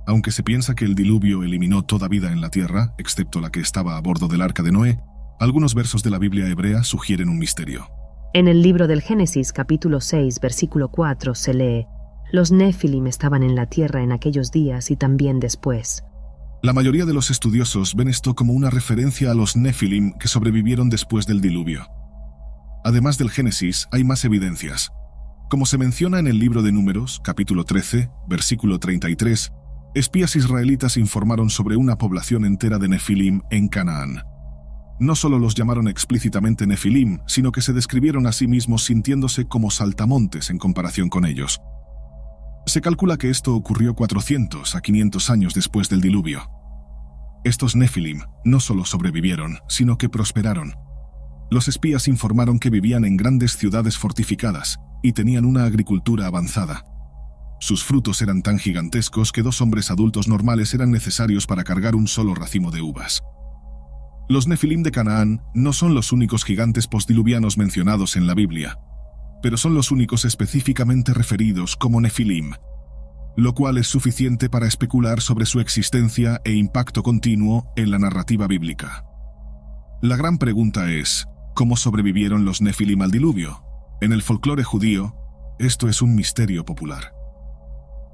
Aunque se piensa que el diluvio eliminó toda vida en la tierra, excepto la que estaba a bordo del arca de Noé, algunos versos de la Biblia hebrea sugieren un misterio. En el libro del Génesis, capítulo 6, versículo 4, se lee, «Los Nefilim estaban en la tierra en aquellos días y también después». La mayoría de los estudiosos ven esto como una referencia a los Nefilim que sobrevivieron después del diluvio. Además del Génesis, hay más evidencias. Como se menciona en el libro de Números, capítulo 13, versículo 33, espías israelitas informaron sobre una población entera de Nefilim en Canaán. No solo los llamaron explícitamente Nefilim, sino que se describieron a sí mismos sintiéndose como saltamontes en comparación con ellos. Se calcula que esto ocurrió 400 a 500 años después del diluvio. Estos Nefilim no solo sobrevivieron, sino que prosperaron. Los espías informaron que vivían en grandes ciudades fortificadas y tenían una agricultura avanzada. Sus frutos eran tan gigantescos que 2 hombres adultos normales eran necesarios para cargar un solo racimo de uvas. Los Nefilim de Canaán no son los únicos gigantes postdiluvianos mencionados en la Biblia, pero son los únicos específicamente referidos como Nefilim, lo cual es suficiente para especular sobre su existencia e impacto continuo en la narrativa bíblica. La gran pregunta es, ¿cómo sobrevivieron los Nefilim al diluvio? En el folclore judío, esto es un misterio popular.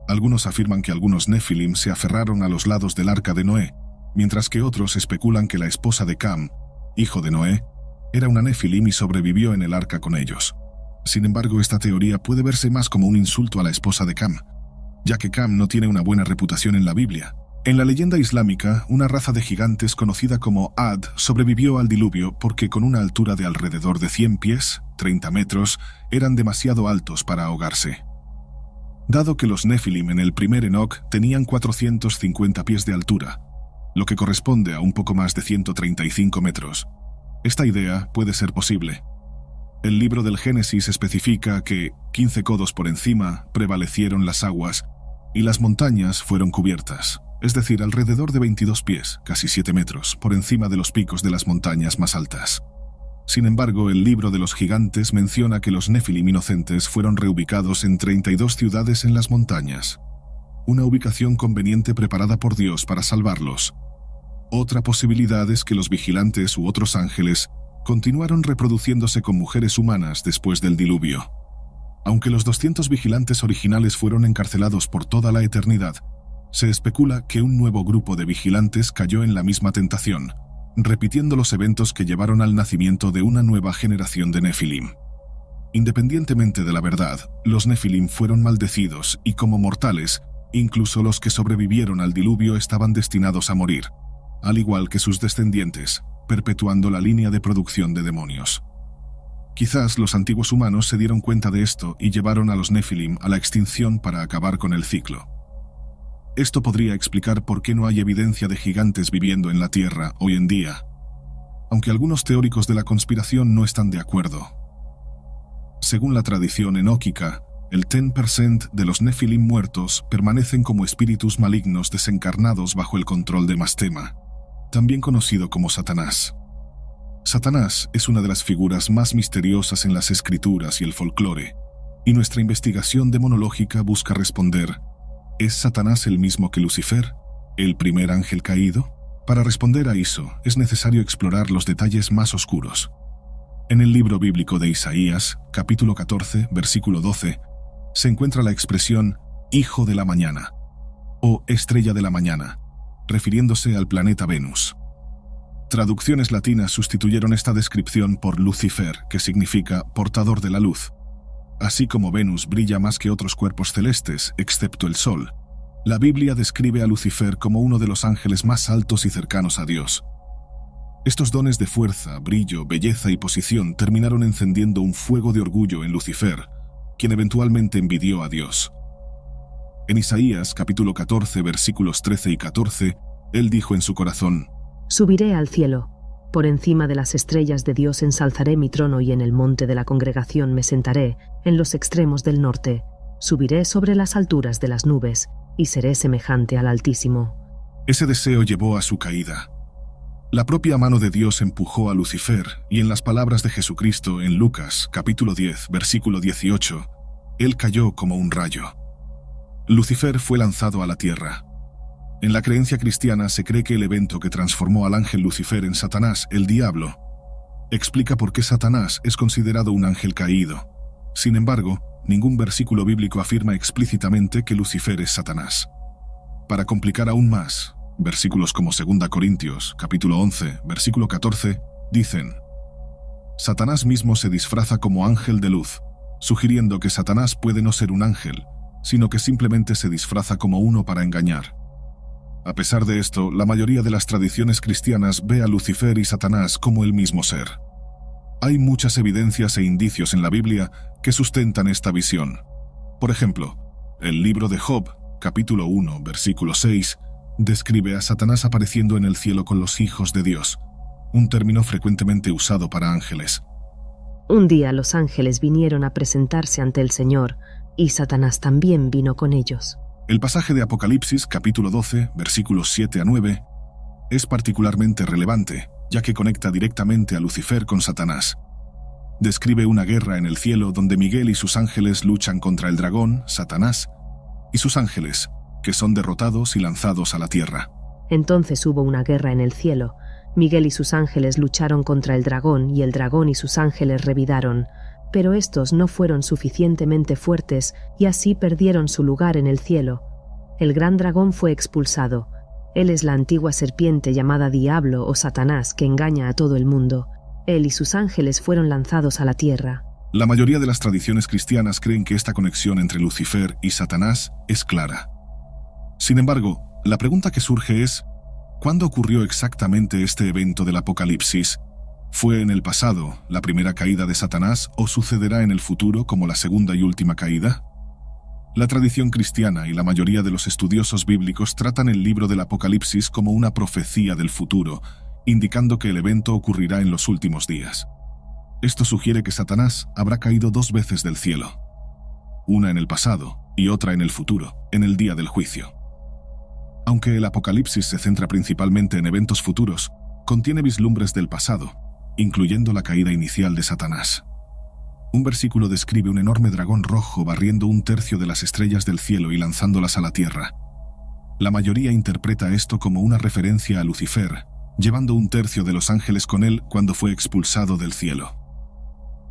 Algunos afirman que algunos Nefilim se aferraron a los lados del arca de Noé, mientras que otros especulan que la esposa de Cam, hijo de Noé, era una Nefilim y sobrevivió en el arca con ellos. Sin embargo, esta teoría puede verse más como un insulto a la esposa de Cam, ya que Cam no tiene una buena reputación en la Biblia. En la leyenda islámica, una raza de gigantes conocida como Ad sobrevivió al diluvio porque con una altura de alrededor de 100 pies, 30 metros, eran demasiado altos para ahogarse. Dado que los Nefilim en el primer Enoc tenían 450 pies de altura, lo que corresponde a un poco más de 135 metros, esta idea puede ser posible. El libro del Génesis especifica que 15 codos por encima prevalecieron las aguas y las montañas fueron cubiertas, es decir, alrededor de 22 pies, casi 7 metros, por encima de los picos de las montañas más altas. Sin embargo, el libro de los gigantes menciona que los Nefilim inocentes fueron reubicados en 32 ciudades en las montañas, una ubicación conveniente preparada por Dios para salvarlos. Otra posibilidad es que los vigilantes u otros ángeles continuaron reproduciéndose con mujeres humanas después del diluvio. Aunque los 200 vigilantes originales fueron encarcelados por toda la eternidad, se especula que un nuevo grupo de vigilantes cayó en la misma tentación, repitiendo los eventos que llevaron al nacimiento de una nueva generación de Nefilim. Independientemente de la verdad, los Nefilim fueron maldecidos y como mortales, incluso los que sobrevivieron al diluvio estaban destinados a morir, al igual que sus descendientes, perpetuando la línea de producción de demonios. Quizás los antiguos humanos se dieron cuenta de esto y llevaron a los Nefilim a la extinción para acabar con el ciclo. Esto podría explicar por qué no hay evidencia de gigantes viviendo en la Tierra hoy en día, aunque algunos teóricos de la conspiración no están de acuerdo. Según la tradición enóquica, el 10% de los Nefilim muertos permanecen como espíritus malignos desencarnados bajo el control de Mastema, también conocido como Satanás. Satanás es una de las figuras más misteriosas en las escrituras y el folclore, y nuestra investigación demonológica busca responder: ¿es Satanás el mismo que Lucifer, el primer ángel caído? Para responder a eso, es necesario explorar los detalles más oscuros. En el libro bíblico de Isaías, capítulo 14, versículo 12, se encuentra la expresión «hijo de la mañana» o «estrella de la mañana», refiriéndose al planeta Venus. Traducciones latinas sustituyeron esta descripción por Lucifer, que significa portador de la luz. Así como Venus brilla más que otros cuerpos celestes, excepto el Sol, la Biblia describe a Lucifer como uno de los ángeles más altos y cercanos a Dios. Estos dones de fuerza, brillo, belleza y posición terminaron encendiendo un fuego de orgullo en Lucifer, quien eventualmente envidió a Dios. En Isaías capítulo 14, versículos 13 y 14, él dijo en su corazón: «Subiré al cielo. Por encima de las estrellas de Dios ensalzaré mi trono y en el monte de la congregación me sentaré, en los extremos del norte. Subiré sobre las alturas de las nubes y seré semejante al Altísimo». Ese deseo llevó a su caída. La propia mano de Dios empujó a Lucifer, y en las palabras de Jesucristo en Lucas, capítulo 10, versículo 18, él cayó como un rayo. Lucifer fue lanzado a la tierra. En la creencia cristiana se cree que el evento que transformó al ángel Lucifer en Satanás, el diablo, explica por qué Satanás es considerado un ángel caído. Sin embargo, ningún versículo bíblico afirma explícitamente que Lucifer es Satanás. Para complicar aún más, versículos como 2 Corintios, capítulo 11, versículo 14, dicen: Satanás mismo se disfraza como ángel de luz, sugiriendo que Satanás puede no ser un ángel, sino que simplemente se disfraza como uno para engañar. A pesar de esto, la mayoría de las tradiciones cristianas ve a Lucifer y Satanás como el mismo ser. Hay muchas evidencias e indicios en la Biblia que sustentan esta visión. Por ejemplo, El libro de Job, capítulo 1, versículo 6, describe a Satanás apareciendo en el cielo con los hijos de Dios, un término frecuentemente usado para ángeles. Un día los ángeles vinieron a presentarse ante el Señor, y Satanás también vino con ellos. El pasaje de Apocalipsis, capítulo 12, versículos 7 a 9, es particularmente relevante, ya que conecta directamente a Lucifer con Satanás. Describe una guerra en el cielo donde Miguel y sus ángeles luchan contra el dragón, Satanás, y sus ángeles, que son derrotados y lanzados a la tierra. Entonces hubo una guerra en el cielo. Miguel y sus ángeles lucharon contra el dragón, y el dragón y sus ángeles revidaron, pero estos no fueron suficientemente fuertes y así perdieron su lugar en el cielo. El gran dragón fue expulsado. Él es la antigua serpiente llamada Diablo o Satanás que engaña a todo el mundo. Él y sus ángeles fueron lanzados a la tierra. La mayoría de las tradiciones cristianas creen que esta conexión entre Lucifer y Satanás es clara. Sin embargo, la pregunta que surge es, ¿cuándo ocurrió exactamente este evento del Apocalipsis? ¿Fue en el pasado la primera caída de Satanás o sucederá en el futuro como la segunda y última caída? La tradición cristiana y la mayoría de los estudiosos bíblicos tratan el libro del Apocalipsis como una profecía del futuro, indicando que el evento ocurrirá en los últimos días. Esto sugiere que Satanás habrá caído 2 veces del cielo, una en el pasado y otra en el futuro, en el día del juicio. Aunque el Apocalipsis se centra principalmente en eventos futuros, contiene vislumbres del pasado, incluyendo la caída inicial de Satanás. Un versículo describe un enorme dragón rojo barriendo 1/3 de las estrellas del cielo y lanzándolas a la tierra. La mayoría interpreta esto como una referencia a Lucifer, llevando 1/3 de los ángeles con él cuando fue expulsado del cielo.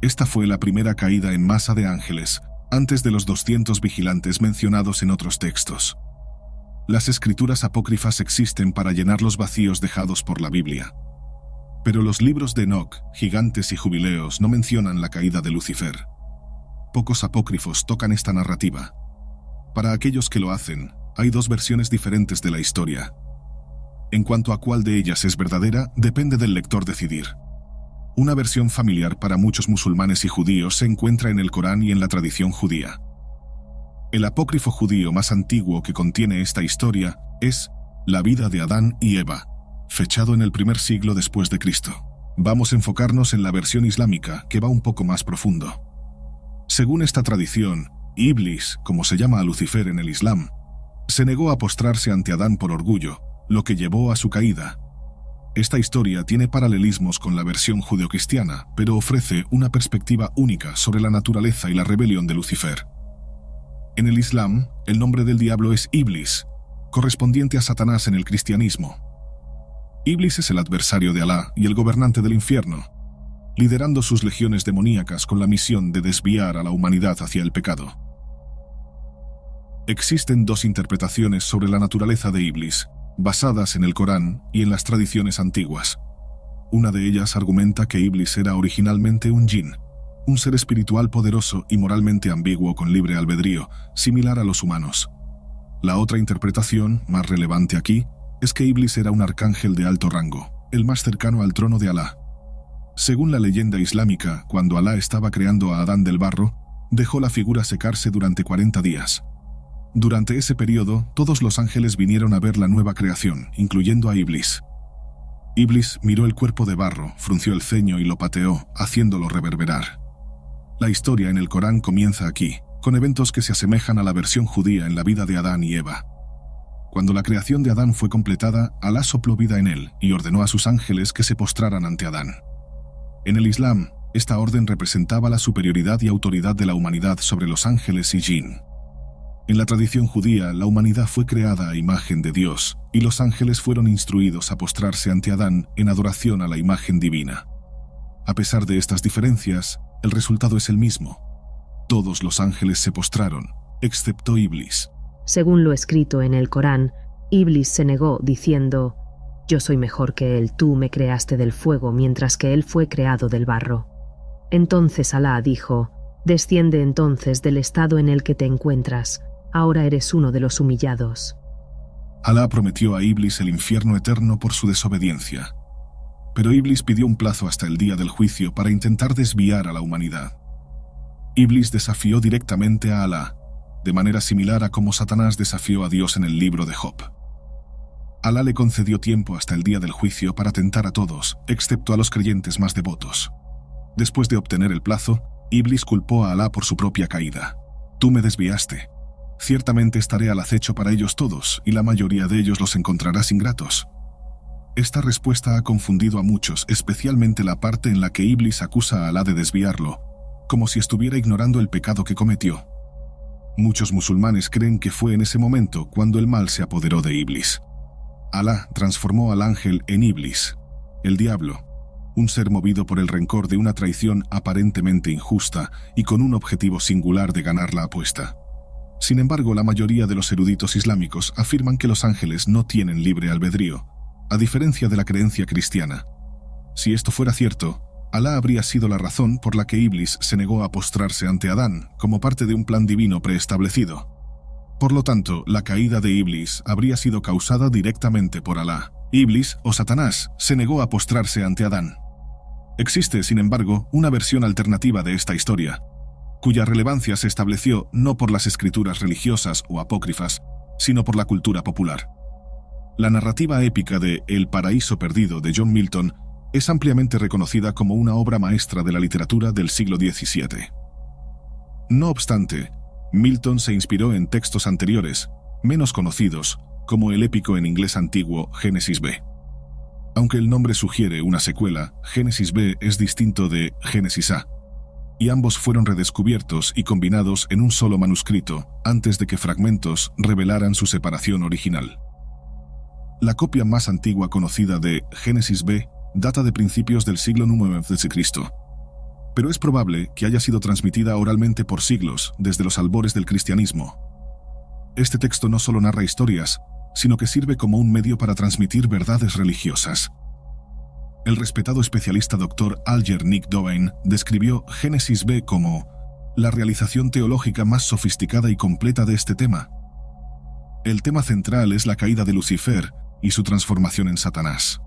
Esta fue la primera caída en masa de ángeles, antes de los 200 vigilantes mencionados en otros textos. Las escrituras apócrifas existen para llenar los vacíos dejados por la Biblia. Pero los libros de Enoc, Gigantes y Jubileos no mencionan la caída de Lucifer. Pocos apócrifos tocan esta narrativa. Para aquellos que lo hacen, hay 2 versiones diferentes de la historia. En cuanto a cuál de ellas es verdadera, depende del lector decidir. Una versión familiar para muchos musulmanes y judíos se encuentra en el Corán y en la tradición judía. El apócrifo judío más antiguo que contiene esta historia es La vida de Adán y Eva, fechado en el 1er siglo después de Cristo. Vamos a enfocarnos en la versión islámica, que va un poco más profundo. Según esta tradición, Iblis, como se llama a Lucifer en el Islam, se negó a postrarse ante Adán por orgullo, lo que llevó a su caída. Esta historia tiene paralelismos con la versión judeocristiana, pero ofrece una perspectiva única sobre la naturaleza y la rebelión de Lucifer. En el Islam, el nombre del diablo es Iblis, correspondiente a Satanás en el cristianismo. Iblis es el adversario de Alá y el gobernante del infierno, liderando sus legiones demoníacas con la misión de desviar a la humanidad hacia el pecado. Existen 2 interpretaciones sobre la naturaleza de Iblis, basadas en el Corán y en las tradiciones antiguas. Una de ellas argumenta que Iblis era originalmente un jinn, un ser espiritual poderoso y moralmente ambiguo con libre albedrío, similar a los humanos. La otra interpretación, más relevante aquí, es que Iblis era un arcángel de alto rango, el más cercano al trono de Alá. Según la leyenda islámica, cuando Alá estaba creando a Adán del barro, dejó la figura secarse durante 40 días. Durante ese periodo, todos los ángeles vinieron a ver la nueva creación, incluyendo a Iblis. Iblis miró el cuerpo de barro, frunció el ceño y lo pateó, haciéndolo reverberar. La historia en el Corán comienza aquí, con eventos que se asemejan a la versión judía en la vida de Adán y Eva. Cuando la creación de Adán fue completada, Alá sopló vida en él y ordenó a sus ángeles que se postraran ante Adán. En el Islam, esta orden representaba la superioridad y autoridad de la humanidad sobre los ángeles y jinn. En la tradición judía, la humanidad fue creada a imagen de Dios, y los ángeles fueron instruidos a postrarse ante Adán en adoración a la imagen divina. A pesar de estas diferencias, el resultado es el mismo. Todos los ángeles se postraron, excepto Iblis. Según lo escrito en el Corán, Iblis se negó diciendo: «Yo soy mejor que él, tú me creaste del fuego mientras que él fue creado del barro». Entonces Alá dijo: «Desciende entonces del estado en el que te encuentras, ahora eres uno de los humillados». Alá prometió a Iblis el infierno eterno por su desobediencia. Pero Iblis pidió un plazo hasta el día del juicio para intentar desviar a la humanidad. Iblis desafió directamente a Alá, de manera similar a cómo Satanás desafió a Dios en el libro de Job. Alá le concedió tiempo hasta el día del juicio para tentar a todos, excepto a los creyentes más devotos. Después de obtener el plazo, Iblis culpó a Alá por su propia caída. «Tú me desviaste. Ciertamente estaré al acecho para ellos todos, y la mayoría de ellos los encontrarás ingratos». Esta respuesta ha confundido a muchos, especialmente la parte en la que Iblis acusa a Alá de desviarlo, como si estuviera ignorando el pecado que cometió. Muchos musulmanes creen que fue en ese momento cuando el mal se apoderó de Iblis. Alá transformó al ángel en Iblis, el diablo, un ser movido por el rencor de una traición aparentemente injusta y con un objetivo singular de ganar la apuesta. Sin embargo, la mayoría de los eruditos islámicos afirman que los ángeles no tienen libre albedrío, a diferencia de la creencia cristiana. Si esto fuera cierto, Alá habría sido la razón por la que Iblis se negó a postrarse ante Adán como parte de un plan divino preestablecido. Por lo tanto, la caída de Iblis habría sido causada directamente por Alá. Iblis, o Satanás, se negó a postrarse ante Adán. Existe, sin embargo, una versión alternativa de esta historia, cuya relevancia se estableció no por las escrituras religiosas o apócrifas, sino por la cultura popular. La narrativa épica de El paraíso perdido de John Milton es ampliamente reconocida como una obra maestra de la literatura del siglo XVII. No obstante, Milton se inspiró en textos anteriores, menos conocidos, como el épico en inglés antiguo Génesis B. Aunque el nombre sugiere una secuela, Génesis B es distinto de Génesis A, y ambos fueron redescubiertos y combinados en un solo manuscrito antes de que fragmentos revelaran su separación original. La copia más antigua conocida de Génesis B data de principios del siglo IX a.C., pero es probable que haya sido transmitida oralmente por siglos desde los albores del cristianismo. Este texto no solo narra historias, sino que sirve como un medio para transmitir verdades religiosas. El respetado especialista Dr. Alger Nick Doane describió Génesis B como la realización teológica más sofisticada y completa de este tema. El tema central es la caída de Lucifer y su transformación en Satanás.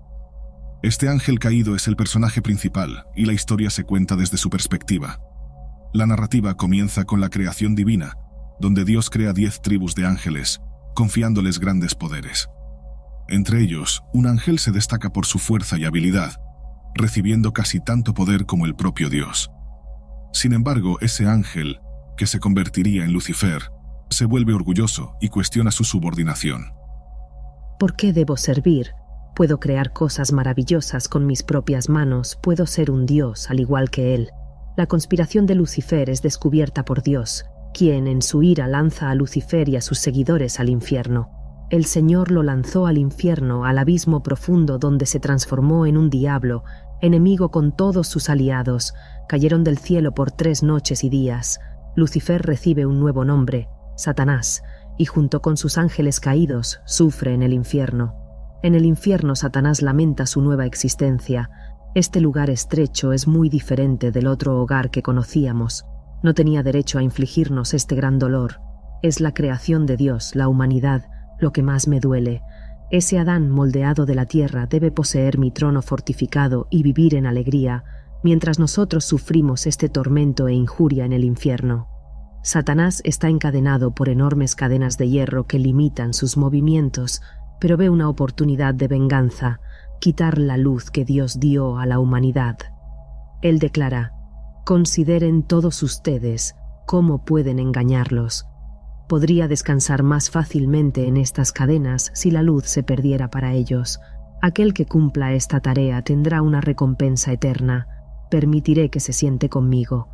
Este ángel caído es el personaje principal y la historia se cuenta desde su perspectiva. La narrativa comienza con la creación divina, donde Dios crea 10 tribus de ángeles, confiándoles grandes poderes. Entre ellos, un ángel se destaca por su fuerza y habilidad, recibiendo casi tanto poder como el propio Dios. Sin embargo, ese ángel, que se convertiría en Lucifer, se vuelve orgulloso y cuestiona su subordinación. ¿Por qué debo servir? Puedo crear cosas maravillosas con mis propias manos, puedo ser un dios al igual que él. La conspiración de Lucifer es descubierta por Dios, quien en su ira lanza a Lucifer y a sus seguidores al infierno. El Señor lo lanzó al infierno, al abismo profundo donde se transformó en un diablo, enemigo con todos sus aliados. Cayeron del cielo por 3 noches y días. Lucifer recibe un nuevo nombre, Satanás, y junto con sus ángeles caídos, sufre en el infierno. En el infierno Satanás lamenta su nueva existencia. Este lugar estrecho es muy diferente del otro hogar que conocíamos. No tenía derecho a infligirnos este gran dolor. Es la creación de Dios, la humanidad, lo que más me duele. Ese Adán moldeado de la tierra debe poseer mi trono fortificado y vivir en alegría, mientras nosotros sufrimos este tormento e injuria en el infierno. Satanás está encadenado por enormes cadenas de hierro que limitan sus movimientos, pero ve una oportunidad de venganza, quitar la luz que Dios dio a la humanidad. Él declara: «Consideren todos ustedes cómo pueden engañarlos. Podría descansar más fácilmente en estas cadenas si la luz se perdiera para ellos. Aquel que cumpla esta tarea tendrá una recompensa eterna. Permitiré que se siente conmigo».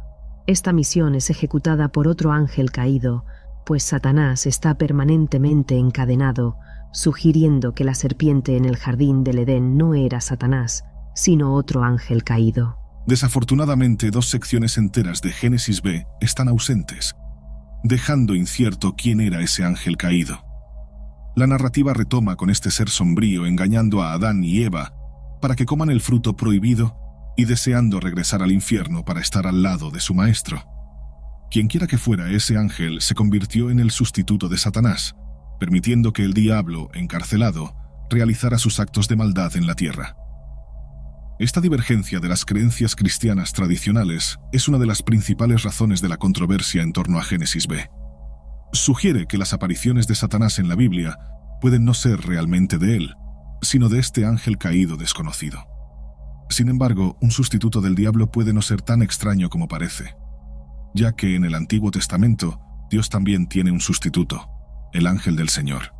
Esta misión es ejecutada por otro ángel caído, pues Satanás está permanentemente encadenado, sugiriendo que la serpiente en el jardín del Edén no era Satanás, sino otro ángel caído. Desafortunadamente, 2 secciones enteras de Génesis B están ausentes, dejando incierto quién era ese ángel caído. La narrativa retoma con este ser sombrío engañando a Adán y Eva para que coman el fruto prohibido y deseando regresar al infierno para estar al lado de su maestro. Quienquiera que fuera ese ángel se convirtió en el sustituto de Satanás, permitiendo que el diablo, encarcelado, realizara sus actos de maldad en la tierra. Esta divergencia de las creencias cristianas tradicionales es una de las principales razones de la controversia en torno a Génesis B. Sugiere que las apariciones de Satanás en la Biblia pueden no ser realmente de él, sino de este ángel caído desconocido. Sin embargo, un sustituto del diablo puede no ser tan extraño como parece, ya que en el Antiguo Testamento Dios también tiene un sustituto, el ángel del Señor.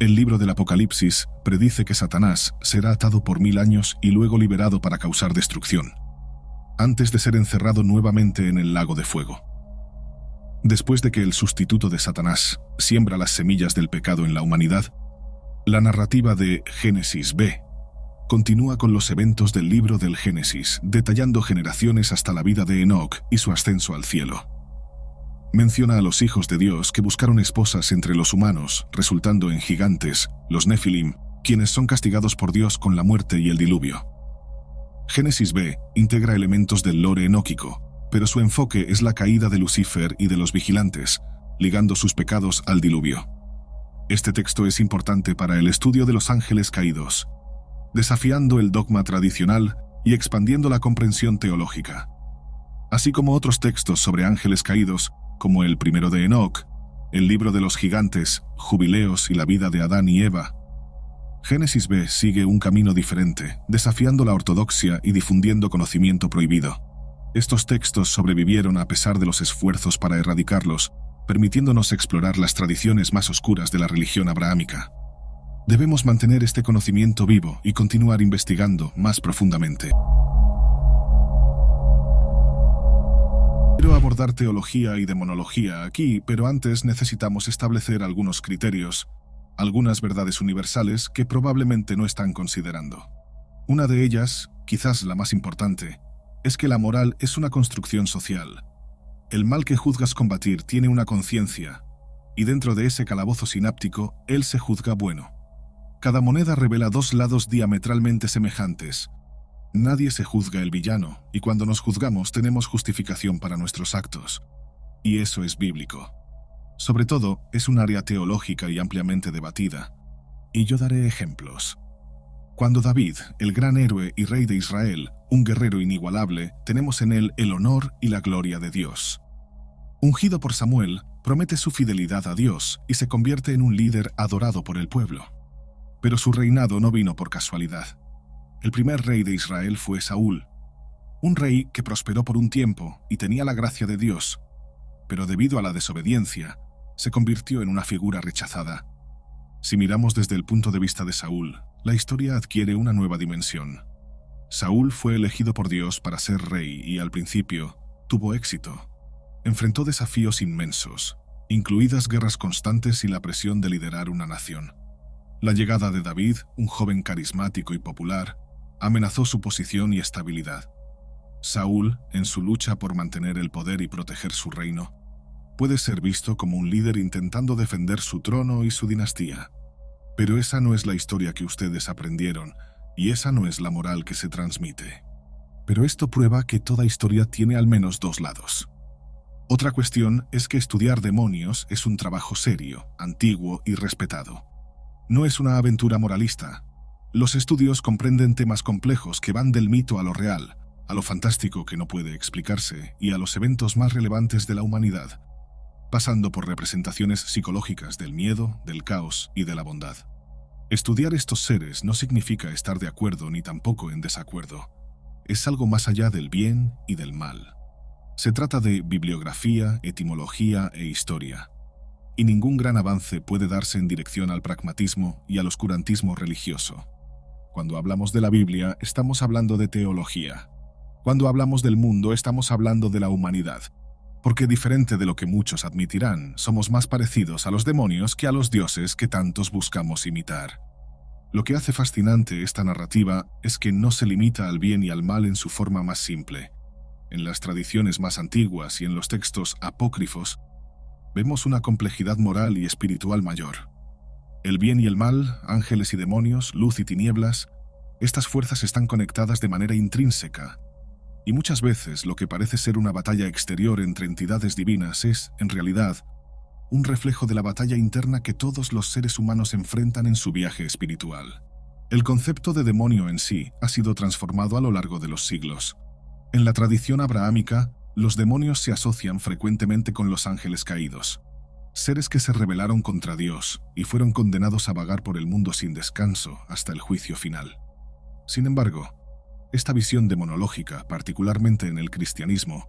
El libro del Apocalipsis predice que Satanás será atado por 1000 años y luego liberado para causar destrucción, antes de ser encerrado nuevamente en el lago de fuego. Después de que el sustituto de Satanás siembra las semillas del pecado en la humanidad, la narrativa de Génesis B continúa con los eventos del libro del Génesis, detallando generaciones hasta la vida de Enoc y su ascenso al cielo. Menciona a los hijos de Dios que buscaron esposas entre los humanos, resultando en gigantes, los Nefilim, quienes son castigados por Dios con la muerte y el diluvio. Génesis B integra elementos del lore enóquico, pero su enfoque es la caída de Lucifer y de los vigilantes, ligando sus pecados al diluvio. Este texto es importante para el estudio de los ángeles caídos, desafiando el dogma tradicional y expandiendo la comprensión teológica. Así como otros textos sobre ángeles caídos, como el primero de Enoc, el libro de los gigantes, Jubileos y la vida de Adán y Eva, Génesis B sigue un camino diferente, desafiando la ortodoxia y difundiendo conocimiento prohibido. Estos textos sobrevivieron a pesar de los esfuerzos para erradicarlos, permitiéndonos explorar las tradiciones más oscuras de la religión abrahámica. Debemos mantener este conocimiento vivo y continuar investigando más profundamente. Quiero abordar teología y demonología aquí, pero antes necesitamos establecer algunos criterios, algunas verdades universales que probablemente no están considerando. Una de ellas, quizás la más importante, es que la moral es una construcción social. El mal que juzgas combatir tiene una conciencia, y dentro de ese calabozo sináptico, él se juzga bueno. Cada moneda revela dos lados diametralmente semejantes. Nadie se juzga el villano, y cuando nos juzgamos tenemos justificación para nuestros actos. Y eso es bíblico. Sobre todo, es un área teológica y ampliamente debatida. Y yo daré ejemplos. Cuando David, el gran héroe y rey de Israel, un guerrero inigualable, tenemos en él el honor y la gloria de Dios. Ungido por Samuel, promete su fidelidad a Dios y se convierte en un líder adorado por el pueblo. Pero su reinado no vino por casualidad. El primer rey de Israel fue Saúl, un rey que prosperó por un tiempo y tenía la gracia de Dios, pero debido a la desobediencia, se convirtió en una figura rechazada. Si miramos desde el punto de vista de Saúl, la historia adquiere una nueva dimensión. Saúl fue elegido por Dios para ser rey y al principio tuvo éxito. Enfrentó desafíos inmensos, incluidas guerras constantes y la presión de liderar una nación. La llegada de David, un joven carismático y popular, amenazó su posición y estabilidad. Saúl, en su lucha por mantener el poder y proteger su reino, puede ser visto como un líder intentando defender su trono y su dinastía. Pero esa no es la historia que ustedes aprendieron, y esa no es la moral que se transmite. Pero esto prueba que toda historia tiene al menos dos lados. Otra cuestión es que estudiar demonios es un trabajo serio, antiguo y respetado. No es una aventura moralista. Los estudios comprenden temas complejos que van del mito a lo real, a lo fantástico que no puede explicarse y a los eventos más relevantes de la humanidad, pasando por representaciones psicológicas del miedo, del caos y de la bondad. Estudiar estos seres no significa estar de acuerdo ni tampoco en desacuerdo. Es algo más allá del bien y del mal. Se trata de bibliografía, etimología e historia. Y ningún gran avance puede darse en dirección al pragmatismo y al oscurantismo religioso. Cuando hablamos de la Biblia, estamos hablando de teología. Cuando hablamos del mundo, estamos hablando de la humanidad. Porque diferente de lo que muchos admitirán, somos más parecidos a los demonios que a los dioses que tantos buscamos imitar. Lo que hace fascinante esta narrativa es que no se limita al bien y al mal en su forma más simple. En las tradiciones más antiguas y en los textos apócrifos, vemos una complejidad moral y espiritual mayor. El bien y el mal, ángeles y demonios, luz y tinieblas, estas fuerzas están conectadas de manera intrínseca, y muchas veces lo que parece ser una batalla exterior entre entidades divinas es, en realidad, un reflejo de la batalla interna que todos los seres humanos enfrentan en su viaje espiritual. El concepto de demonio en sí ha sido transformado a lo largo de los siglos. En la tradición abrahámica, los demonios se asocian frecuentemente con los ángeles caídos. seres que se rebelaron contra Dios y fueron condenados a vagar por el mundo sin descanso hasta el juicio final. Sin embargo, esta visión demonológica, particularmente en el cristianismo,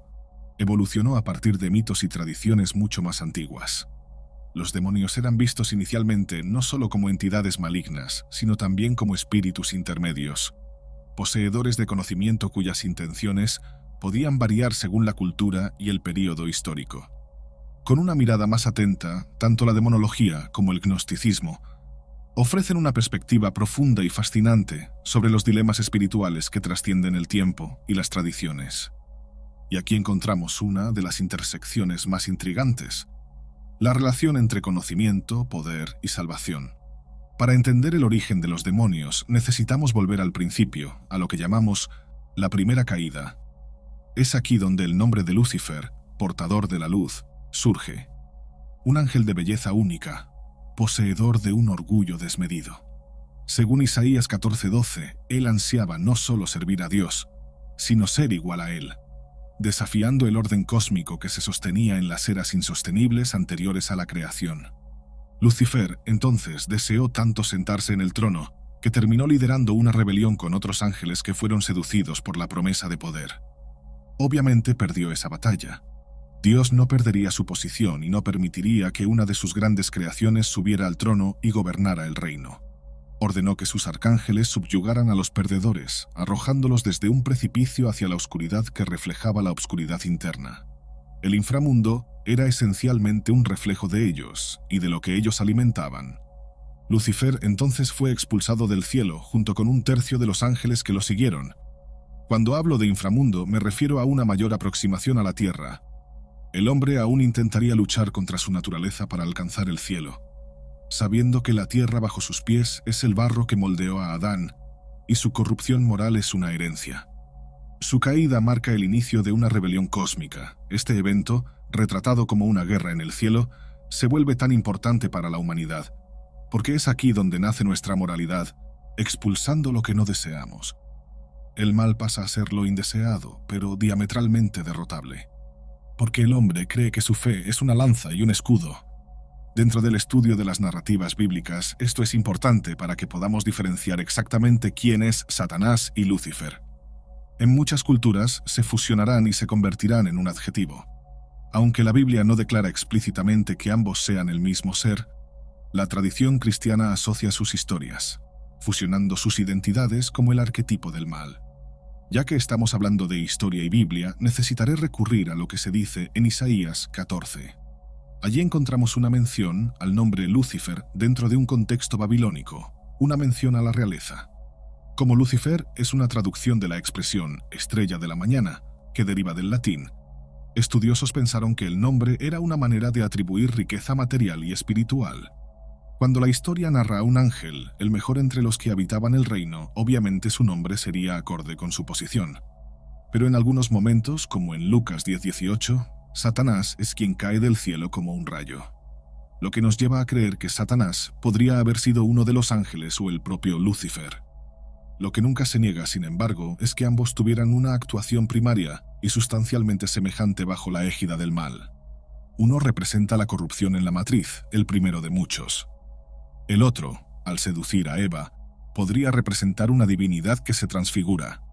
evolucionó a partir de mitos y tradiciones mucho más antiguas. Los demonios eran vistos inicialmente no solo como entidades malignas, sino también como espíritus intermedios, poseedores de conocimiento cuyas intenciones podían variar según la cultura y el período histórico. Con una mirada más atenta, tanto la demonología como el gnosticismo ofrecen una perspectiva profunda y fascinante sobre los dilemas espirituales que trascienden el tiempo y las tradiciones. Y aquí encontramos una de las intersecciones más intrigantes: la relación entre conocimiento, poder y salvación. Para entender el origen de los demonios, necesitamos volver al principio, a lo que llamamos la primera caída. Es aquí donde el nombre de Lucifer, portador de la luz, surge. Un ángel de belleza única, poseedor de un orgullo desmedido. Según Isaías 14:12, él ansiaba no solo servir a Dios, sino ser igual a él, desafiando el orden cósmico que se sostenía en las eras insostenibles anteriores a la creación. Lucifer, entonces, deseó tanto sentarse en el trono, que terminó liderando una rebelión con otros ángeles que fueron seducidos por la promesa de poder. Obviamente perdió esa batalla. Dios no perdería su posición y no permitiría que una de sus grandes creaciones subiera al trono y gobernara el reino. Ordenó que sus arcángeles subyugaran a los perdedores, arrojándolos desde un precipicio hacia la oscuridad que reflejaba la oscuridad interna. El inframundo era esencialmente un reflejo de ellos y de lo que ellos alimentaban. Lucifer entonces fue expulsado del cielo junto con un tercio de los ángeles que lo siguieron. Cuando hablo de inframundo me refiero a una mayor aproximación a la tierra. El hombre aún intentaría luchar contra su naturaleza para alcanzar el cielo, sabiendo que la tierra bajo sus pies es el barro que moldeó a Adán, y su corrupción moral es una herencia. Su caída marca el inicio de una rebelión cósmica. Este evento, retratado como una guerra en el cielo, se vuelve tan importante para la humanidad, porque es aquí donde nace nuestra moralidad, expulsando lo que no deseamos. El mal pasa a ser lo indeseado, pero diametralmente derrotable, porque el hombre cree que su fe es una lanza y un escudo. Dentro del estudio de las narrativas bíblicas, esto es importante para que podamos diferenciar exactamente quién es Satanás y Lucifer. En muchas culturas se fusionarán y se convertirán en un adjetivo. Aunque la Biblia no declara explícitamente que ambos sean el mismo ser, la tradición cristiana asocia sus historias, fusionando sus identidades como el arquetipo del mal. Ya que estamos hablando de historia y Biblia, necesitaré recurrir a lo que se dice en Isaías 14. Allí encontramos una mención al nombre Lucifer dentro de un contexto babilónico, una mención a la realeza. Como Lucifer es una traducción de la expresión estrella de la mañana, que deriva del latín, estudiosos pensaron que el nombre era una manera de atribuir riqueza material y espiritual. Cuando la historia narra a un ángel, el mejor entre los que habitaban el reino, obviamente su nombre sería acorde con su posición. Pero en algunos momentos, como en Lucas 10:18, Satanás es quien cae del cielo como un rayo, lo que nos lleva a creer que Satanás podría haber sido uno de los ángeles o el propio Lucifer. Lo que nunca se niega, sin embargo, es que ambos tuvieran una actuación primaria y sustancialmente semejante bajo la égida del mal. Uno representa la corrupción en la matriz, el primero de muchos. El otro, al seducir a Eva, podría representar una divinidad que se transfigura.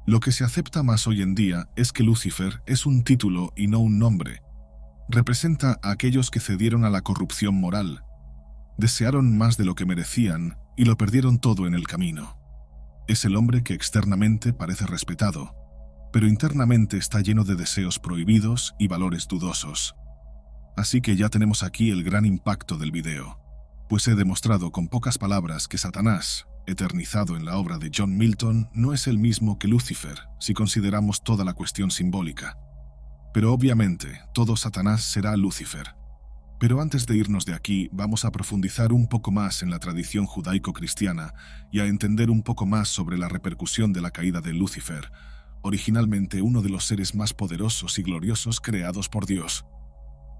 Lo que se acepta más hoy en día es que Lucifer es un título y no un nombre. Representa a aquellos que cedieron a la corrupción moral, desearon más de lo que merecían y lo perdieron todo en el camino. Es el hombre que externamente parece respetado, pero internamente está lleno de deseos prohibidos y valores dudosos. Así que ya tenemos aquí el gran impacto del video, pues he demostrado con pocas palabras que Satanás, eternizado en la obra de John Milton, no es el mismo que Lucifer, si consideramos toda la cuestión simbólica. Pero obviamente, todo Satanás será Lucifer. Pero antes de irnos de aquí, vamos a profundizar un poco más en la tradición judaico-cristiana y a entender un poco más sobre la repercusión de la caída de Lucifer, originalmente uno de los seres más poderosos y gloriosos creados por Dios,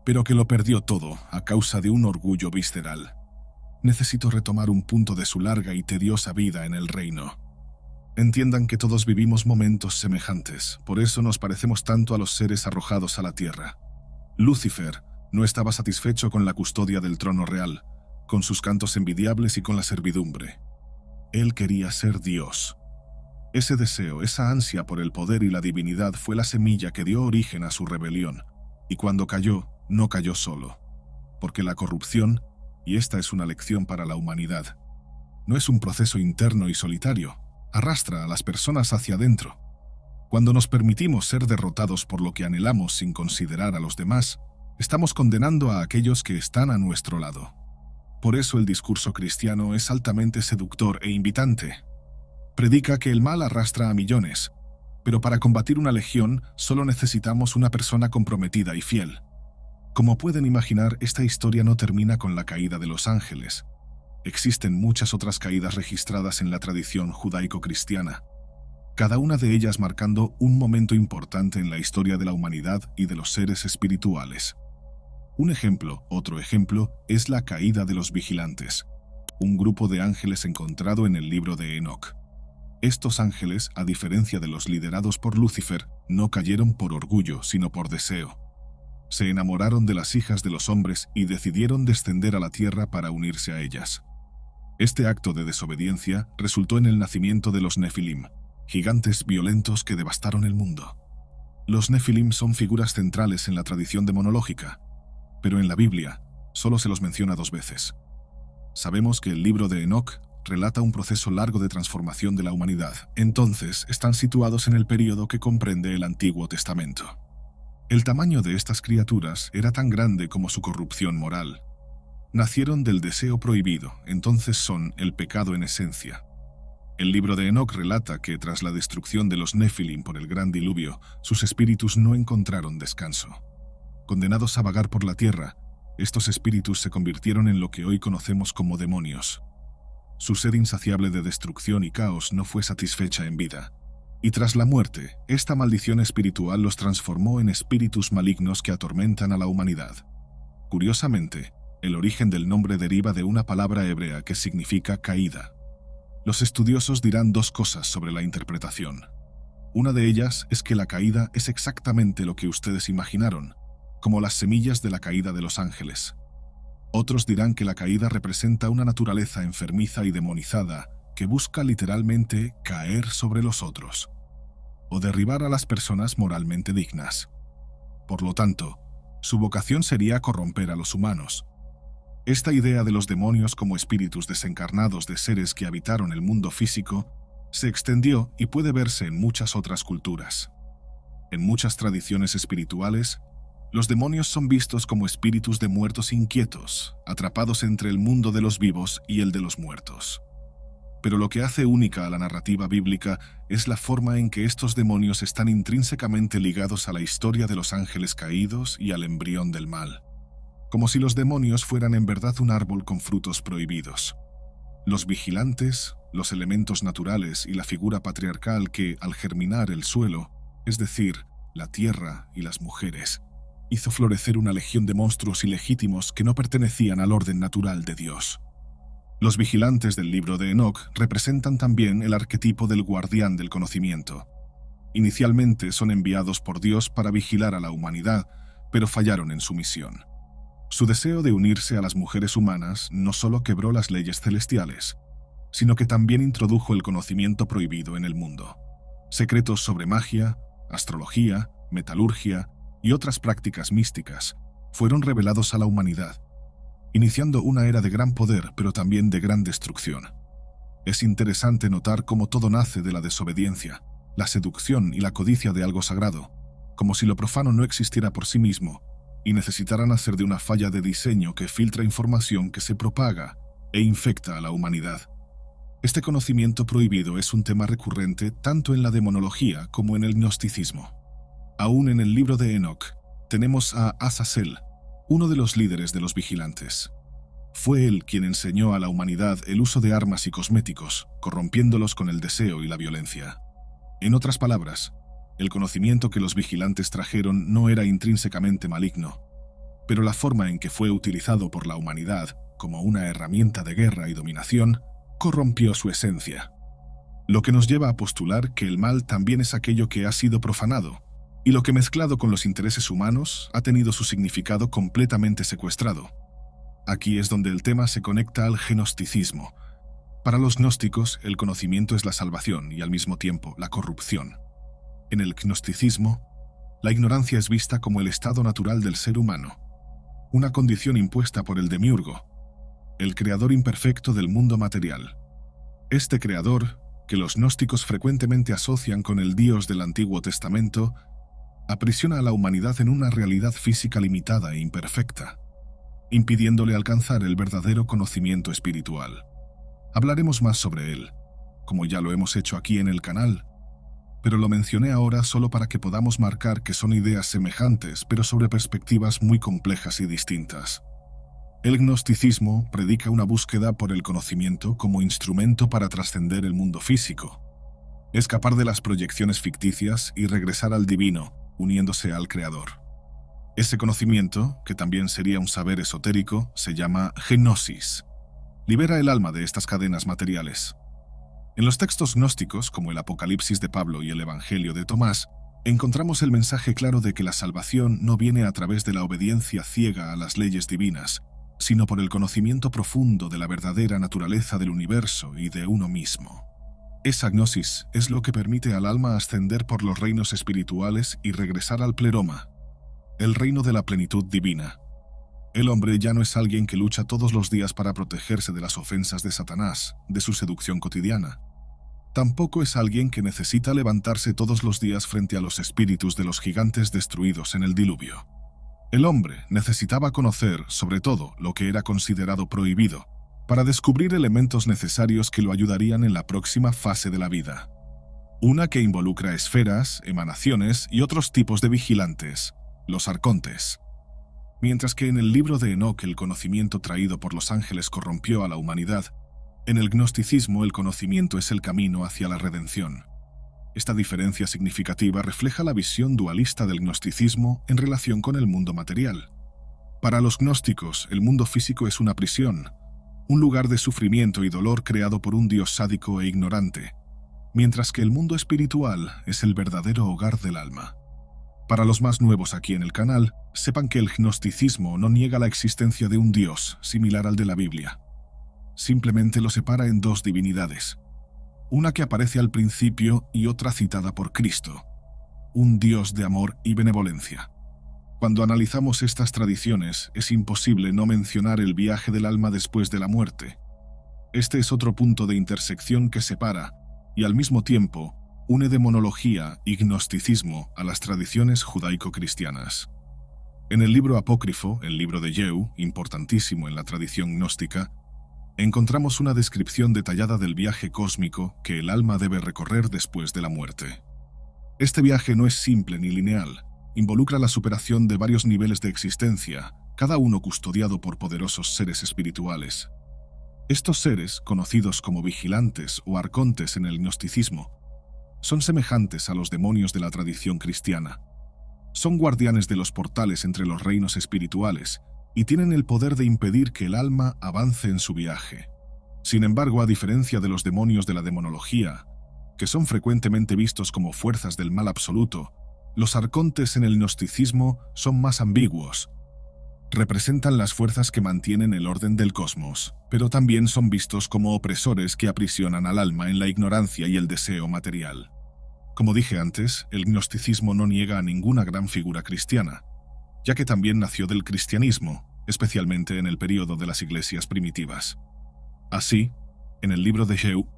pero que lo perdió todo a causa de un orgullo visceral. Necesito retomar un punto de su larga y tediosa vida en el reino. Entiendan que todos vivimos momentos semejantes, por eso nos parecemos tanto a los seres arrojados a la tierra. Lucifer No estaba satisfecho con la custodia del trono real, con sus cantos envidiables y con la servidumbre. Él quería ser Dios. Ese deseo, esa ansia por el poder y la divinidad fue la semilla que dio origen a su rebelión, y cuando cayó, no cayó solo, porque la corrupción, y esta es una lección para la humanidad, no es un proceso interno y solitario, arrastra a las personas hacia adentro. Cuando nos permitimos ser derrotados por lo que anhelamos sin considerar a los demás, estamos condenando a aquellos que están a nuestro lado. Por eso el discurso cristiano es altamente seductor e invitante. Predica que el mal arrastra a millones, pero para combatir una legión solo necesitamos una persona comprometida y fiel. Como pueden imaginar, esta historia no termina con la caída de los ángeles. Existen muchas otras caídas registradas en la tradición judaico-cristiana, cada una de ellas marcando un momento importante en la historia de la humanidad y de los seres espirituales. Otro ejemplo, es la caída de los vigilantes, un grupo de ángeles encontrado en el libro de Enoc. Estos ángeles, a diferencia de los liderados por Lucifer, no cayeron por orgullo, sino por deseo. Se enamoraron de las hijas de los hombres y decidieron descender a la tierra para unirse a ellas. Este acto de desobediencia resultó en el nacimiento de los Nefilim, gigantes violentos que devastaron el mundo. Los Nefilim son figuras centrales en la tradición demonológica, pero en la Biblia solo se los menciona 2 veces. Sabemos que el libro de Enoc relata un proceso largo de transformación de la humanidad, entonces están situados en el período que comprende el Antiguo Testamento. El tamaño de estas criaturas era tan grande como su corrupción moral. Nacieron del deseo prohibido, entonces son el pecado en esencia. El libro de Enoc relata que tras la destrucción de los Nefilim por el gran diluvio, sus espíritus no encontraron descanso. Condenados a vagar por la tierra, estos espíritus se convirtieron en lo que hoy conocemos como demonios. Su sed insaciable de destrucción y caos no fue satisfecha en vida, y tras la muerte, esta maldición espiritual los transformó en espíritus malignos que atormentan a la humanidad. Curiosamente, el origen del nombre deriva de una palabra hebrea que significa caída. Los estudiosos dirán 2 cosas sobre la interpretación. Una de ellas es que la caída es exactamente lo que ustedes imaginaron, como las semillas de la caída de los ángeles. Otros dirán que la caída representa una naturaleza enfermiza y demonizada que busca literalmente caer sobre los otros, o derribar a las personas moralmente dignas. Por lo tanto, su vocación sería corromper a los humanos. Esta idea de los demonios como espíritus desencarnados de seres que habitaron el mundo físico se extendió y puede verse en muchas otras culturas. En muchas tradiciones espirituales, los demonios son vistos como espíritus de muertos inquietos, atrapados entre el mundo de los vivos y el de los muertos. Pero lo que hace única a la narrativa bíblica es la forma en que estos demonios están intrínsecamente ligados a la historia de los ángeles caídos y al embrión del mal, como si los demonios fueran en verdad un árbol con frutos prohibidos. Los vigilantes, los elementos naturales y la figura patriarcal que, al germinar el suelo, es decir, la tierra y las mujeres, hizo florecer una legión de monstruos ilegítimos que no pertenecían al orden natural de Dios. Los vigilantes del libro de Enoc representan también el arquetipo del guardián del conocimiento. Inicialmente son enviados por Dios para vigilar a la humanidad, pero fallaron en su misión. Su deseo de unirse a las mujeres humanas no solo quebró las leyes celestiales, sino que también introdujo el conocimiento prohibido en el mundo. Secretos sobre magia, astrología, metalurgia y otras prácticas místicas fueron revelados a la humanidad, iniciando una era de gran poder pero también de gran destrucción. Es interesante notar cómo todo nace de la desobediencia, la seducción y la codicia de algo sagrado, como si lo profano no existiera por sí mismo y necesitara nacer de una falla de diseño que filtra información que se propaga e infecta a la humanidad. Este conocimiento prohibido es un tema recurrente tanto en la demonología como en el gnosticismo. Aún en el libro de Enoc tenemos a Azazel, uno de los líderes de los vigilantes. Fue él quien enseñó a la humanidad el uso de armas y cosméticos, corrompiéndolos con el deseo y la violencia. En otras palabras, el conocimiento que los vigilantes trajeron no era intrínsecamente maligno, pero la forma en que fue utilizado por la humanidad como una herramienta de guerra y dominación corrompió su esencia. Lo que nos lleva a postular que el mal también es aquello que ha sido profanado, y lo que mezclado con los intereses humanos ha tenido su significado completamente secuestrado. Aquí es donde el tema se conecta al gnosticismo. Para los gnósticos, el conocimiento es la salvación y al mismo tiempo la corrupción. En el gnosticismo, la ignorancia es vista como el estado natural del ser humano, una condición impuesta por el demiurgo, el creador imperfecto del mundo material. Este creador, que los gnósticos frecuentemente asocian con el Dios del Antiguo Testamento, aprisiona a la humanidad en una realidad física limitada e imperfecta, impidiéndole alcanzar el verdadero conocimiento espiritual. Hablaremos más sobre él, como ya lo hemos hecho aquí en el canal, pero lo mencioné ahora solo para que podamos marcar que son ideas semejantes, pero sobre perspectivas muy complejas y distintas. El gnosticismo predica una búsqueda por el conocimiento como instrumento para trascender el mundo físico, escapar de las proyecciones ficticias y regresar al divino, uniéndose al Creador. Ese conocimiento, que también sería un saber esotérico, se llama gnosis. Libera el alma de estas cadenas materiales. En los textos gnósticos, como el Apocalipsis de Pablo y el Evangelio de Tomás, encontramos el mensaje claro de que la salvación no viene a través de la obediencia ciega a las leyes divinas, sino por el conocimiento profundo de la verdadera naturaleza del universo y de uno mismo. Esa gnosis es lo que permite al alma ascender por los reinos espirituales y regresar al pleroma, el reino de la plenitud divina. El hombre ya no es alguien que lucha todos los días para protegerse de las ofensas de Satanás, de su seducción cotidiana. Tampoco es alguien que necesita levantarse todos los días frente a los espíritus de los gigantes destruidos en el diluvio. El hombre necesitaba conocer, sobre todo, lo que era considerado prohibido, para descubrir elementos necesarios que lo ayudarían en la próxima fase de la vida. Una que involucra esferas, emanaciones y otros tipos de vigilantes, los arcontes. Mientras que en el libro de Enoc el conocimiento traído por los ángeles corrompió a la humanidad, en el gnosticismo el conocimiento es el camino hacia la redención. Esta diferencia significativa refleja la visión dualista del gnosticismo en relación con el mundo material. Para los gnósticos, el mundo físico es una prisión, un lugar de sufrimiento y dolor creado por un Dios sádico e ignorante, mientras que el mundo espiritual es el verdadero hogar del alma. Para los más nuevos aquí en el canal, sepan que el gnosticismo no niega la existencia de un Dios similar al de la Biblia. Simplemente lo separa en dos divinidades, una que aparece al principio y otra citada por Cristo, un Dios de amor y benevolencia. Cuando analizamos estas tradiciones, es imposible no mencionar el viaje del alma después de la muerte. Este es otro punto de intersección que separa, y al mismo tiempo, une demonología y gnosticismo a las tradiciones judaico-cristianas. En el libro apócrifo, el libro de Yeu, importantísimo en la tradición gnóstica, encontramos una descripción detallada del viaje cósmico que el alma debe recorrer después de la muerte. Este viaje no es simple ni lineal, involucra la superación de varios niveles de existencia, cada uno custodiado por poderosos seres espirituales. Estos seres, conocidos como vigilantes o arcontes en el gnosticismo, son semejantes a los demonios de la tradición cristiana. Son guardianes de los portales entre los reinos espirituales y tienen el poder de impedir que el alma avance en su viaje. Sin embargo, a diferencia de los demonios de la demonología, que son frecuentemente vistos como fuerzas del mal absoluto, los arcontes en el gnosticismo son más ambiguos. Representan las fuerzas que mantienen el orden del cosmos, pero también son vistos como opresores que aprisionan al alma en la ignorancia y el deseo material. Como dije antes, el gnosticismo no niega a ninguna gran figura cristiana, ya que también nació del cristianismo, especialmente en el período de las iglesias primitivas. Así, en el libro de Yeu,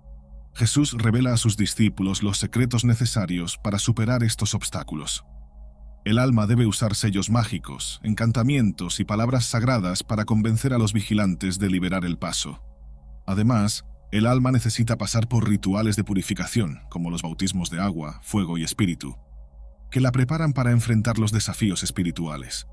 Jesús revela a sus discípulos los secretos necesarios para superar estos obstáculos. El alma debe usar sellos mágicos, encantamientos y palabras sagradas para convencer a los vigilantes de liberar el paso. Además, el alma necesita pasar por rituales de purificación, como los bautismos de agua, fuego y espíritu, que la preparan para enfrentar los desafíos espirituales.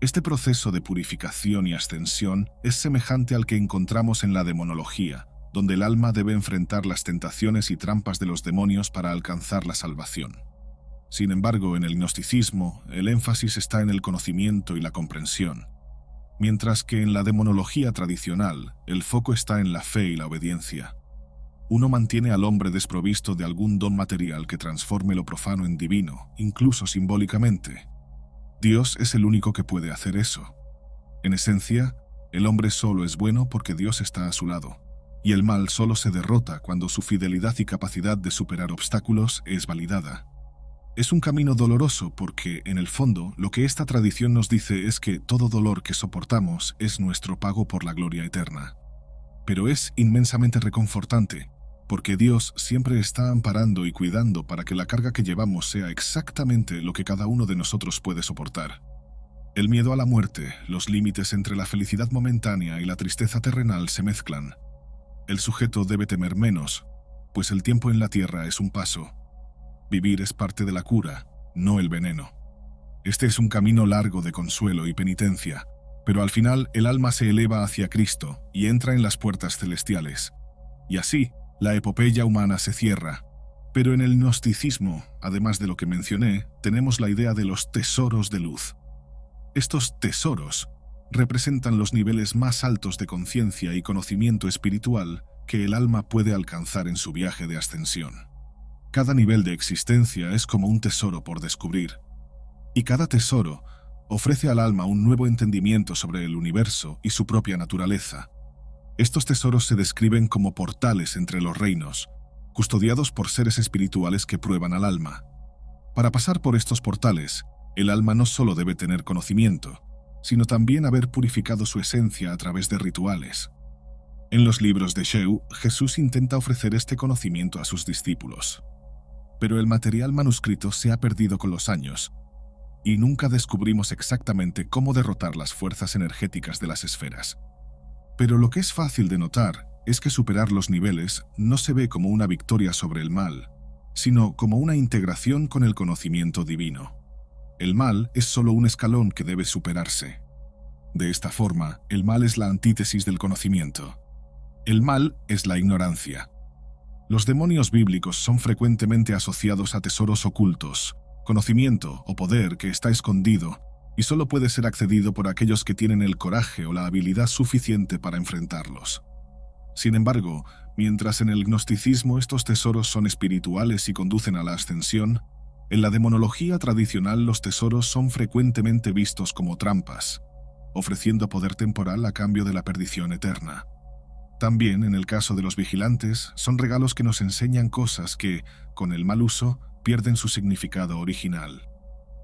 Este proceso de purificación y ascensión es semejante al que encontramos en la demonología, donde el alma debe enfrentar las tentaciones y trampas de los demonios para alcanzar la salvación. Sin embargo, en el gnosticismo, el énfasis está en el conocimiento y la comprensión, mientras que en la demonología tradicional, el foco está en la fe y la obediencia. Uno mantiene al hombre desprovisto de algún don material que transforme lo profano en divino, incluso simbólicamente. Dios es el único que puede hacer eso. En esencia, el hombre solo es bueno porque Dios está a su lado, y el mal solo se derrota cuando su fidelidad y capacidad de superar obstáculos es validada. Es un camino doloroso porque, en el fondo, lo que esta tradición nos dice es que todo dolor que soportamos es nuestro pago por la gloria eterna. Pero es inmensamente reconfortante, porque Dios siempre está amparando y cuidando para que la carga que llevamos sea exactamente lo que cada uno de nosotros puede soportar. El miedo a la muerte, los límites entre la felicidad momentánea y la tristeza terrenal se mezclan. El sujeto debe temer menos, pues el tiempo en la tierra es un paso. Vivir es parte de la cura, no el veneno. Este es un camino largo de consuelo y penitencia, pero al final el alma se eleva hacia Cristo y entra en las puertas celestiales. Y así, la epopeya humana se cierra. Pero en el gnosticismo, además de lo que mencioné, tenemos la idea de los tesoros de luz. Estos tesoros representan los niveles más altos de conciencia y conocimiento espiritual que el alma puede alcanzar en su viaje de ascensión. Cada nivel de existencia es como un tesoro por descubrir, y cada tesoro ofrece al alma un nuevo entendimiento sobre el universo y su propia naturaleza. Estos tesoros se describen como portales entre los reinos, custodiados por seres espirituales que prueban al alma. Para pasar por estos portales, el alma no solo debe tener conocimiento, sino también haber purificado su esencia a través de rituales. En los libros de Sheu, Jesús intenta ofrecer este conocimiento a sus discípulos. Pero el material manuscrito se ha perdido con los años, y nunca descubrimos exactamente cómo derrotar las fuerzas energéticas de las esferas. Pero lo que es fácil de notar es que superar los niveles no se ve como una victoria sobre el mal, sino como una integración con el conocimiento divino. El mal es solo un escalón que debe superarse. De esta forma, el mal es la antítesis del conocimiento. El mal es la ignorancia. Los demonios bíblicos son frecuentemente asociados a tesoros ocultos, conocimiento o poder que está escondido y solo puede ser accedido por aquellos que tienen el coraje o la habilidad suficiente para enfrentarlos. Sin embargo, mientras en el gnosticismo estos tesoros son espirituales y conducen a la ascensión, en la demonología tradicional los tesoros son frecuentemente vistos como trampas, ofreciendo poder temporal a cambio de la perdición eterna. También, en el caso de los vigilantes, son regalos que nos enseñan cosas que, con el mal uso, pierden su significado original.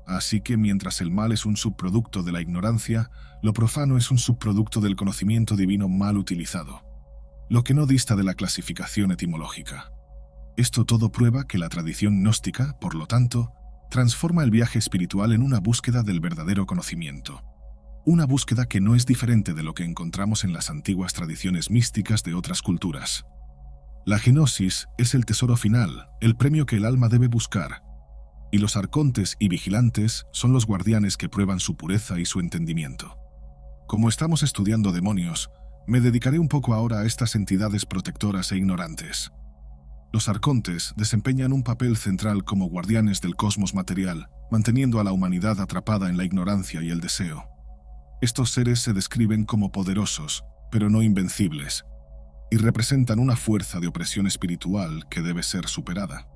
Así que mientras el mal es un subproducto de la ignorancia, lo profano es un subproducto del conocimiento divino mal utilizado, lo que no dista de la clasificación etimológica. Esto todo prueba que la tradición gnóstica, por lo tanto, transforma el viaje espiritual en una búsqueda del verdadero conocimiento. Una búsqueda que no es diferente de lo que encontramos en las antiguas tradiciones místicas de otras culturas. La gnosis es el tesoro final, el premio que el alma debe buscar, y los arcontes y vigilantes son los guardianes que prueban su pureza y su entendimiento. Como estamos estudiando demonios, me dedicaré un poco ahora a estas entidades protectoras e ignorantes. Los arcontes desempeñan un papel central como guardianes del cosmos material, manteniendo a la humanidad atrapada en la ignorancia y el deseo. Estos seres se describen como poderosos, pero no invencibles, y representan una fuerza de opresión espiritual que debe ser superada.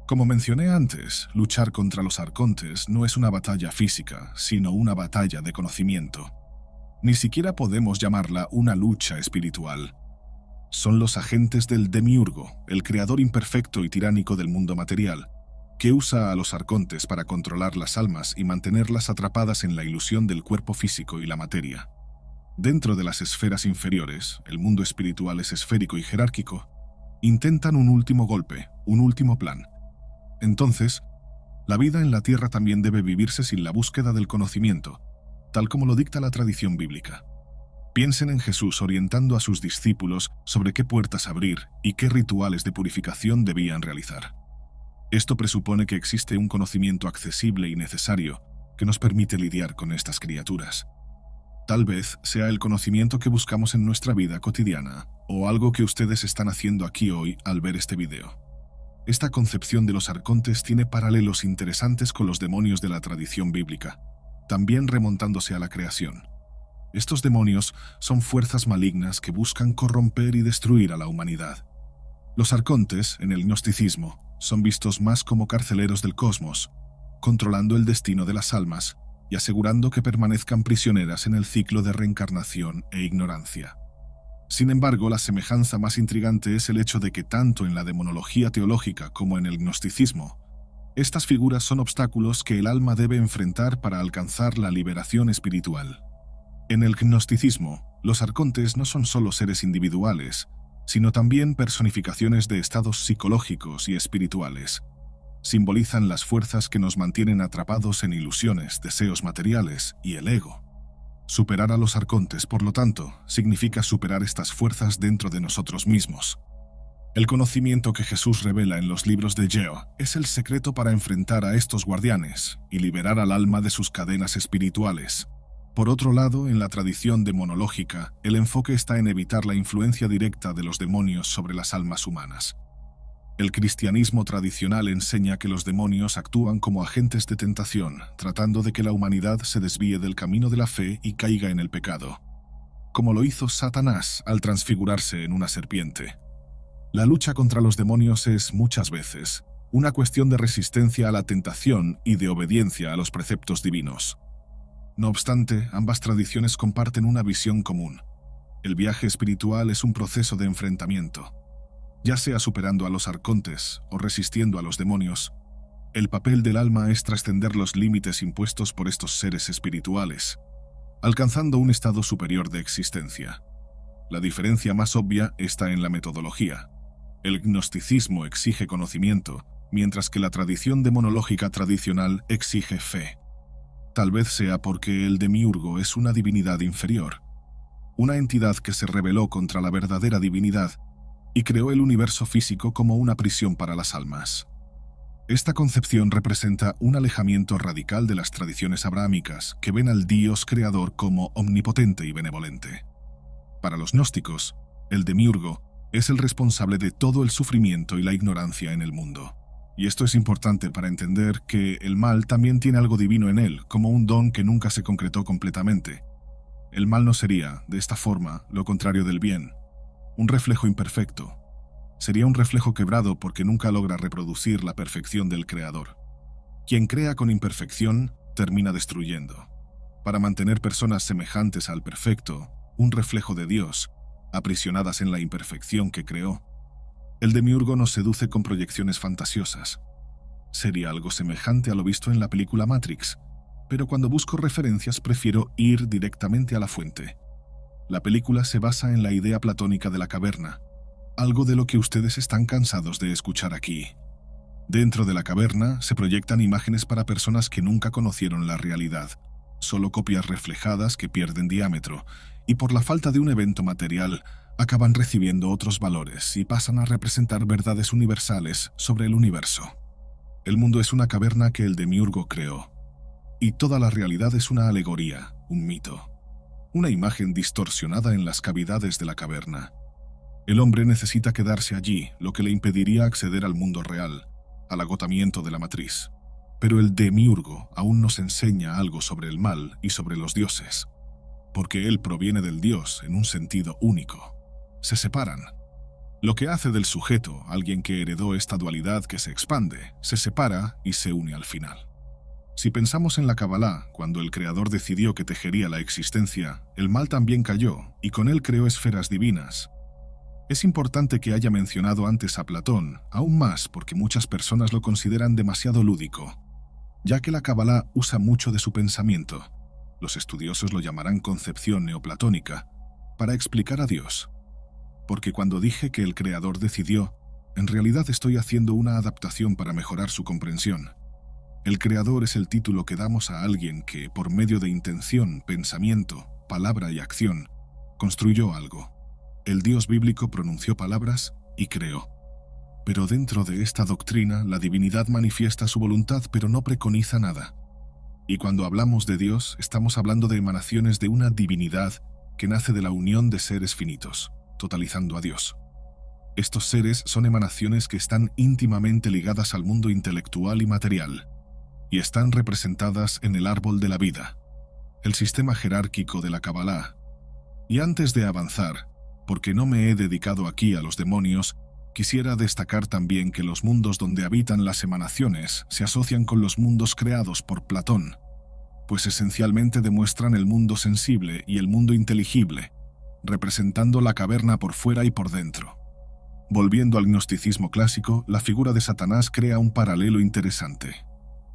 Como mencioné antes, luchar contra los arcontes no es una batalla física, sino una batalla de conocimiento. Ni siquiera podemos llamarla una lucha espiritual. Son los agentes del demiurgo, el creador imperfecto y tiránico del mundo material, que usa a los arcontes para controlar las almas y mantenerlas atrapadas en la ilusión del cuerpo físico y la materia. Dentro de las esferas inferiores, el mundo espiritual es esférico y jerárquico, intentan un último golpe, un último plan. Entonces, la vida en la tierra también debe vivirse sin la búsqueda del conocimiento, tal como lo dicta la tradición bíblica. Piensen en Jesús orientando a sus discípulos sobre qué puertas abrir y qué rituales de purificación debían realizar. Esto presupone que existe un conocimiento accesible y necesario que nos permite lidiar con estas criaturas. Tal vez sea el conocimiento que buscamos en nuestra vida cotidiana, o algo que ustedes están haciendo aquí hoy al ver este video. Esta concepción de los arcontes tiene paralelos interesantes con los demonios de la tradición bíblica, también remontándose a la creación. Estos demonios son fuerzas malignas que buscan corromper y destruir a la humanidad. Los arcontes, en el gnosticismo, son vistos más como carceleros del cosmos, controlando el destino de las almas y asegurando que permanezcan prisioneras en el ciclo de reencarnación e ignorancia. Sin embargo, la semejanza más intrigante es el hecho de que tanto en la demonología teológica como en el gnosticismo, estas figuras son obstáculos que el alma debe enfrentar para alcanzar la liberación espiritual. En el gnosticismo, los arcontes no son solo seres individuales, sino también personificaciones de estados psicológicos y espirituales. Simbolizan las fuerzas que nos mantienen atrapados en ilusiones, deseos materiales y el ego. Superar a los arcontes, por lo tanto, significa superar estas fuerzas dentro de nosotros mismos. El conocimiento que Jesús revela en los libros de Geo es el secreto para enfrentar a estos guardianes y liberar al alma de sus cadenas espirituales. Por otro lado, en la tradición demonológica, el enfoque está en evitar la influencia directa de los demonios sobre las almas humanas. El cristianismo tradicional enseña que los demonios actúan como agentes de tentación, tratando de que la humanidad se desvíe del camino de la fe y caiga en el pecado, como lo hizo Satanás al transfigurarse en una serpiente. La lucha contra los demonios es, muchas veces, una cuestión de resistencia a la tentación y de obediencia a los preceptos divinos. No obstante, ambas tradiciones comparten una visión común. El viaje espiritual es un proceso de enfrentamiento. Ya sea superando a los arcontes o resistiendo a los demonios, el papel del alma es trascender los límites impuestos por estos seres espirituales, alcanzando un estado superior de existencia. La diferencia más obvia está en la metodología. El gnosticismo exige conocimiento, mientras que la tradición demonológica tradicional exige fe. Tal vez sea porque el demiurgo es una divinidad inferior, una entidad que se rebeló contra la verdadera divinidad y creó el universo físico como una prisión para las almas. Esta concepción representa un alejamiento radical de las tradiciones abrahámicas que ven al Dios creador como omnipotente y benevolente. Para los gnósticos, el demiurgo es el responsable de todo el sufrimiento y la ignorancia en el mundo. Y esto es importante para entender que el mal también tiene algo divino en él, como un don que nunca se concretó completamente. El mal no sería, de esta forma, lo contrario del bien, un reflejo imperfecto. Sería un reflejo quebrado porque nunca logra reproducir la perfección del Creador. Quien crea con imperfección, termina destruyendo. Para mantener personas semejantes al perfecto, un reflejo de Dios, aprisionadas en la imperfección que creó, el demiurgo nos seduce con proyecciones fantasiosas. Sería algo semejante a lo visto en la película Matrix, pero cuando busco referencias prefiero ir directamente a la fuente. La película se basa en la idea platónica de la caverna, algo de lo que ustedes están cansados de escuchar aquí. Dentro de la caverna se proyectan imágenes para personas que nunca conocieron la realidad, solo copias reflejadas que pierden diámetro, y por la falta de un evento material, acaban recibiendo otros valores y pasan a representar verdades universales sobre el universo. El mundo es una caverna que el demiurgo creó, y toda la realidad es una alegoría, un mito, una imagen distorsionada en las cavidades de la caverna. El hombre necesita quedarse allí, lo que le impediría acceder al mundo real, al agotamiento de la matriz. Pero el demiurgo aún nos enseña algo sobre el mal y sobre los dioses, porque él proviene del Dios en un sentido único. Se separan. Lo que hace del sujeto, alguien que heredó esta dualidad que se expande, se separa y se une al final. Si pensamos en la Kabbalah, cuando el Creador decidió que tejería la existencia, el mal también cayó y con él creó esferas divinas. Es importante que haya mencionado antes a Platón, aún más porque muchas personas lo consideran demasiado lúdico, ya que la Kabbalah usa mucho de su pensamiento. Los estudiosos lo llamarán concepción neoplatónica, para explicar a Dios. Porque cuando dije que el Creador decidió, en realidad estoy haciendo una adaptación para mejorar su comprensión. El Creador es el título que damos a alguien que, por medio de intención, pensamiento, palabra y acción, construyó algo. El Dios bíblico pronunció palabras y creó. Pero dentro de esta doctrina, la divinidad manifiesta su voluntad pero no preconiza nada. Y cuando hablamos de Dios, estamos hablando de emanaciones de una divinidad que nace de la unión de seres finitos, totalizando a Dios. Estos seres son emanaciones que están íntimamente ligadas al mundo intelectual y material, y están representadas en el árbol de la vida, el sistema jerárquico de la Kabbalah. Y antes de avanzar, porque no me he dedicado aquí a los demonios, Quisiera destacar también que los mundos donde habitan las emanaciones se asocian con los mundos creados por Platón, pues esencialmente demuestran el mundo sensible y el mundo inteligible, representando la caverna por fuera y por dentro. Volviendo al gnosticismo clásico, la figura de Satanás crea un paralelo interesante.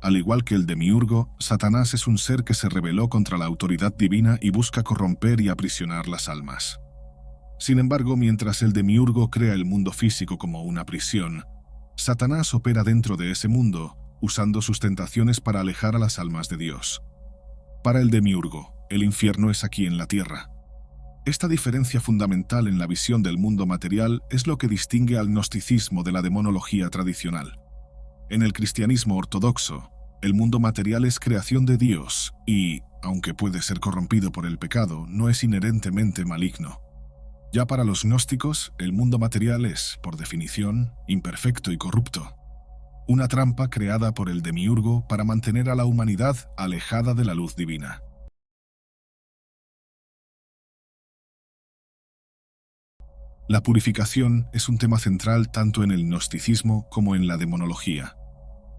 Al igual que el demiurgo, Satanás es un ser que se rebeló contra la autoridad divina y busca corromper y aprisionar las almas. Sin embargo, mientras el demiurgo crea el mundo físico como una prisión, Satanás opera dentro de ese mundo, usando sus tentaciones para alejar a las almas de Dios. Para el demiurgo, el infierno es aquí en la tierra. Esta diferencia fundamental en la visión del mundo material es lo que distingue al gnosticismo de la demonología tradicional. En el cristianismo ortodoxo, el mundo material es creación de Dios y, aunque puede ser corrompido por el pecado, no es inherentemente maligno. Ya para los gnósticos, el mundo material es, por definición, imperfecto y corrupto. Una trampa creada por el demiurgo para mantener a la humanidad alejada de la luz divina. La purificación es un tema central tanto en el gnosticismo como en la demonología.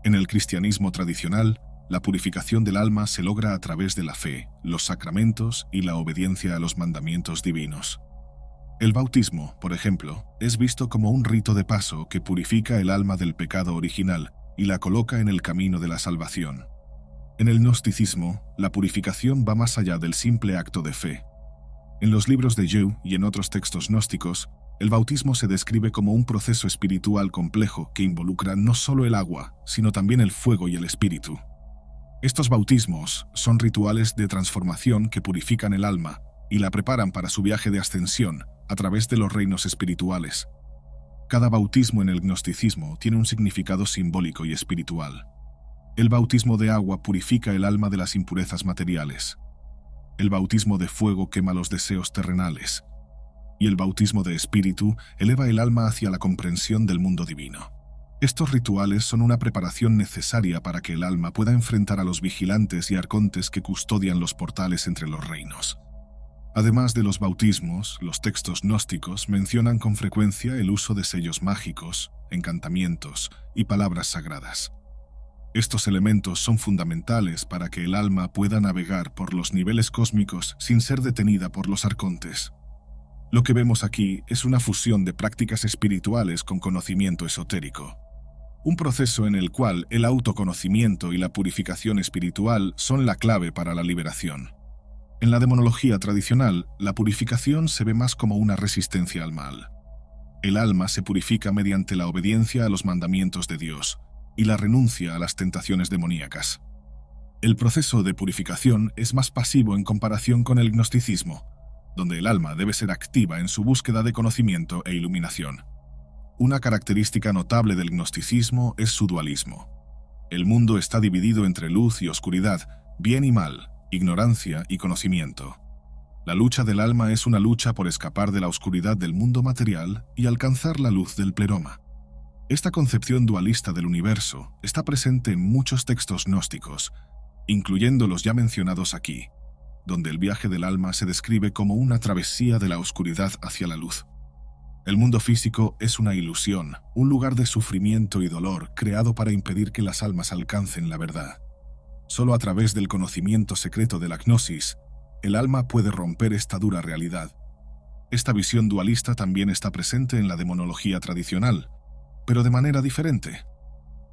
En el cristianismo tradicional, la purificación del alma se logra a través de la fe, los sacramentos y la obediencia a los mandamientos divinos. El bautismo, por ejemplo, es visto como un rito de paso que purifica el alma del pecado original y la coloca en el camino de la salvación. En el gnosticismo, la purificación va más allá del simple acto de fe. En los libros de Yu y en otros textos gnósticos, el bautismo se describe como un proceso espiritual complejo que involucra no solo el agua, sino también el fuego y el espíritu. Estos bautismos son rituales de transformación que purifican el alma y la preparan para su viaje de ascensión a través de los reinos espirituales. Cada bautismo en el gnosticismo tiene un significado simbólico y espiritual. El bautismo de agua purifica el alma de las impurezas materiales. El bautismo de fuego quema los deseos terrenales. Y el bautismo de espíritu eleva el alma hacia la comprensión del mundo divino. Estos rituales son una preparación necesaria para que el alma pueda enfrentar a los vigilantes y arcontes que custodian los portales entre los reinos. Además de los bautismos, los textos gnósticos mencionan con frecuencia el uso de sellos mágicos, encantamientos y palabras sagradas. Estos elementos son fundamentales para que el alma pueda navegar por los niveles cósmicos sin ser detenida por los arcontes. Lo que vemos aquí es una fusión de prácticas espirituales con conocimiento esotérico. Un proceso en el cual el autoconocimiento y la purificación espiritual son la clave para la liberación. En la demonología tradicional, la purificación se ve más como una resistencia al mal. El alma se purifica mediante la obediencia a los mandamientos de Dios y la renuncia a las tentaciones demoníacas. El proceso de purificación es más pasivo en comparación con el gnosticismo, donde el alma debe ser activa en su búsqueda de conocimiento e iluminación. Una característica notable del gnosticismo es su dualismo. El mundo está dividido entre luz y oscuridad, bien y mal, ignorancia y conocimiento. La lucha del alma es una lucha por escapar de la oscuridad del mundo material y alcanzar la luz del pleroma. Esta concepción dualista del universo está presente en muchos textos gnósticos, incluyendo los ya mencionados aquí, donde el viaje del alma se describe como una travesía de la oscuridad hacia la luz. El mundo físico es una ilusión, un lugar de sufrimiento y dolor creado para impedir que las almas alcancen la verdad. Solo a través del conocimiento secreto de la gnosis, el alma puede romper esta dura realidad. Esta visión dualista también está presente en la demonología tradicional, pero de manera diferente.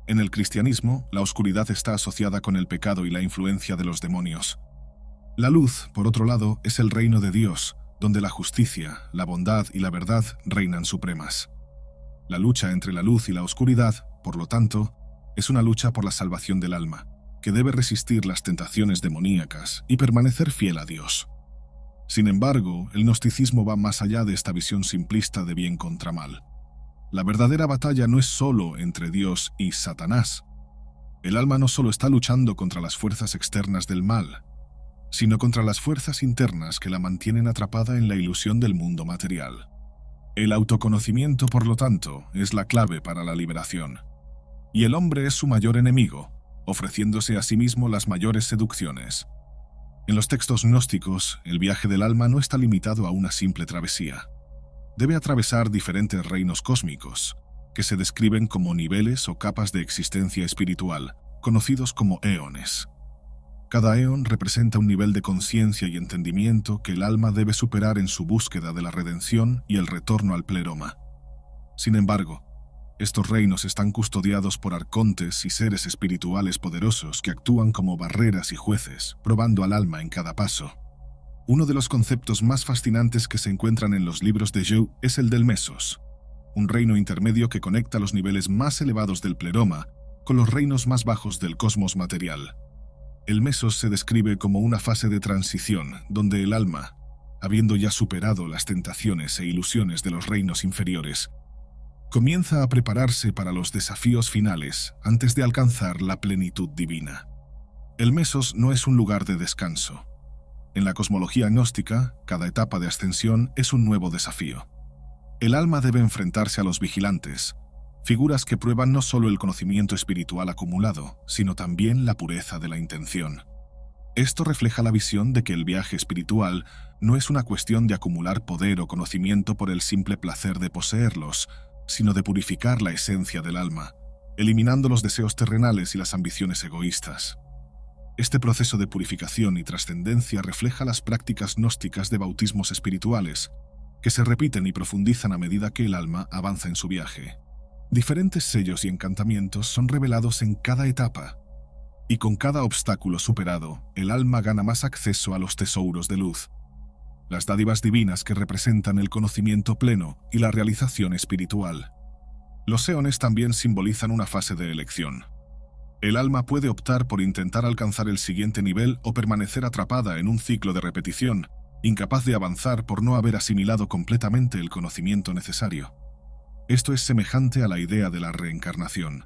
En el cristianismo, la oscuridad está asociada con el pecado y la influencia de los demonios. La luz, por otro lado, es el reino de Dios, donde la justicia, la bondad y la verdad reinan supremas. La lucha entre la luz y la oscuridad, por lo tanto, es una lucha por la salvación del alma, que debe resistir las tentaciones demoníacas y permanecer fiel a Dios. Sin embargo, el gnosticismo va más allá de esta visión simplista de bien contra mal. La verdadera batalla no es solo entre Dios y Satanás. El alma no solo está luchando contra las fuerzas externas del mal, sino contra las fuerzas internas que la mantienen atrapada en la ilusión del mundo material. El autoconocimiento, por lo tanto, es la clave para la liberación. Y el hombre es su mayor enemigo, ofreciéndose a sí mismo las mayores seducciones. En los textos gnósticos, el viaje del alma no está limitado a una simple travesía. debe atravesar diferentes reinos cósmicos, que se describen como niveles o capas de existencia espiritual, conocidos como éones. Cada éon representa un nivel de conciencia y entendimiento que el alma debe superar en su búsqueda de la redención y el retorno al pleroma. Sin embargo, estos reinos están custodiados por arcontes y seres espirituales poderosos que actúan como barreras y jueces, probando al alma en cada paso. Uno de los conceptos más fascinantes que se encuentran en los libros de Joe es el del Mesos, un reino intermedio que conecta los niveles más elevados del pleroma con los reinos más bajos del cosmos material. El Mesos se describe como una fase de transición donde el alma, habiendo ya superado las tentaciones e ilusiones de los reinos inferiores, comienza a prepararse para los desafíos finales antes de alcanzar la plenitud divina. El Mesos no es un lugar de descanso. En la cosmología gnóstica, cada etapa de ascensión es un nuevo desafío. El alma debe enfrentarse a los vigilantes, figuras que prueban no solo el conocimiento espiritual acumulado, sino también la pureza de la intención. Esto refleja la visión de que el viaje espiritual no es una cuestión de acumular poder o conocimiento por el simple placer de poseerlos, sino de purificar la esencia del alma, eliminando los deseos terrenales y las ambiciones egoístas. Este proceso de purificación y trascendencia refleja las prácticas gnósticas de bautismos espirituales, que se repiten y profundizan a medida que el alma avanza en su viaje. Diferentes sellos y encantamientos son revelados en cada etapa, y con cada obstáculo superado, el alma gana más acceso a los tesouros de luz, las dádivas divinas que representan el conocimiento pleno y la realización espiritual. Los éones también simbolizan una fase de elección. El alma puede optar por intentar alcanzar el siguiente nivel o permanecer atrapada en un ciclo de repetición, incapaz de avanzar por no haber asimilado completamente el conocimiento necesario. Esto es semejante a la idea de la reencarnación,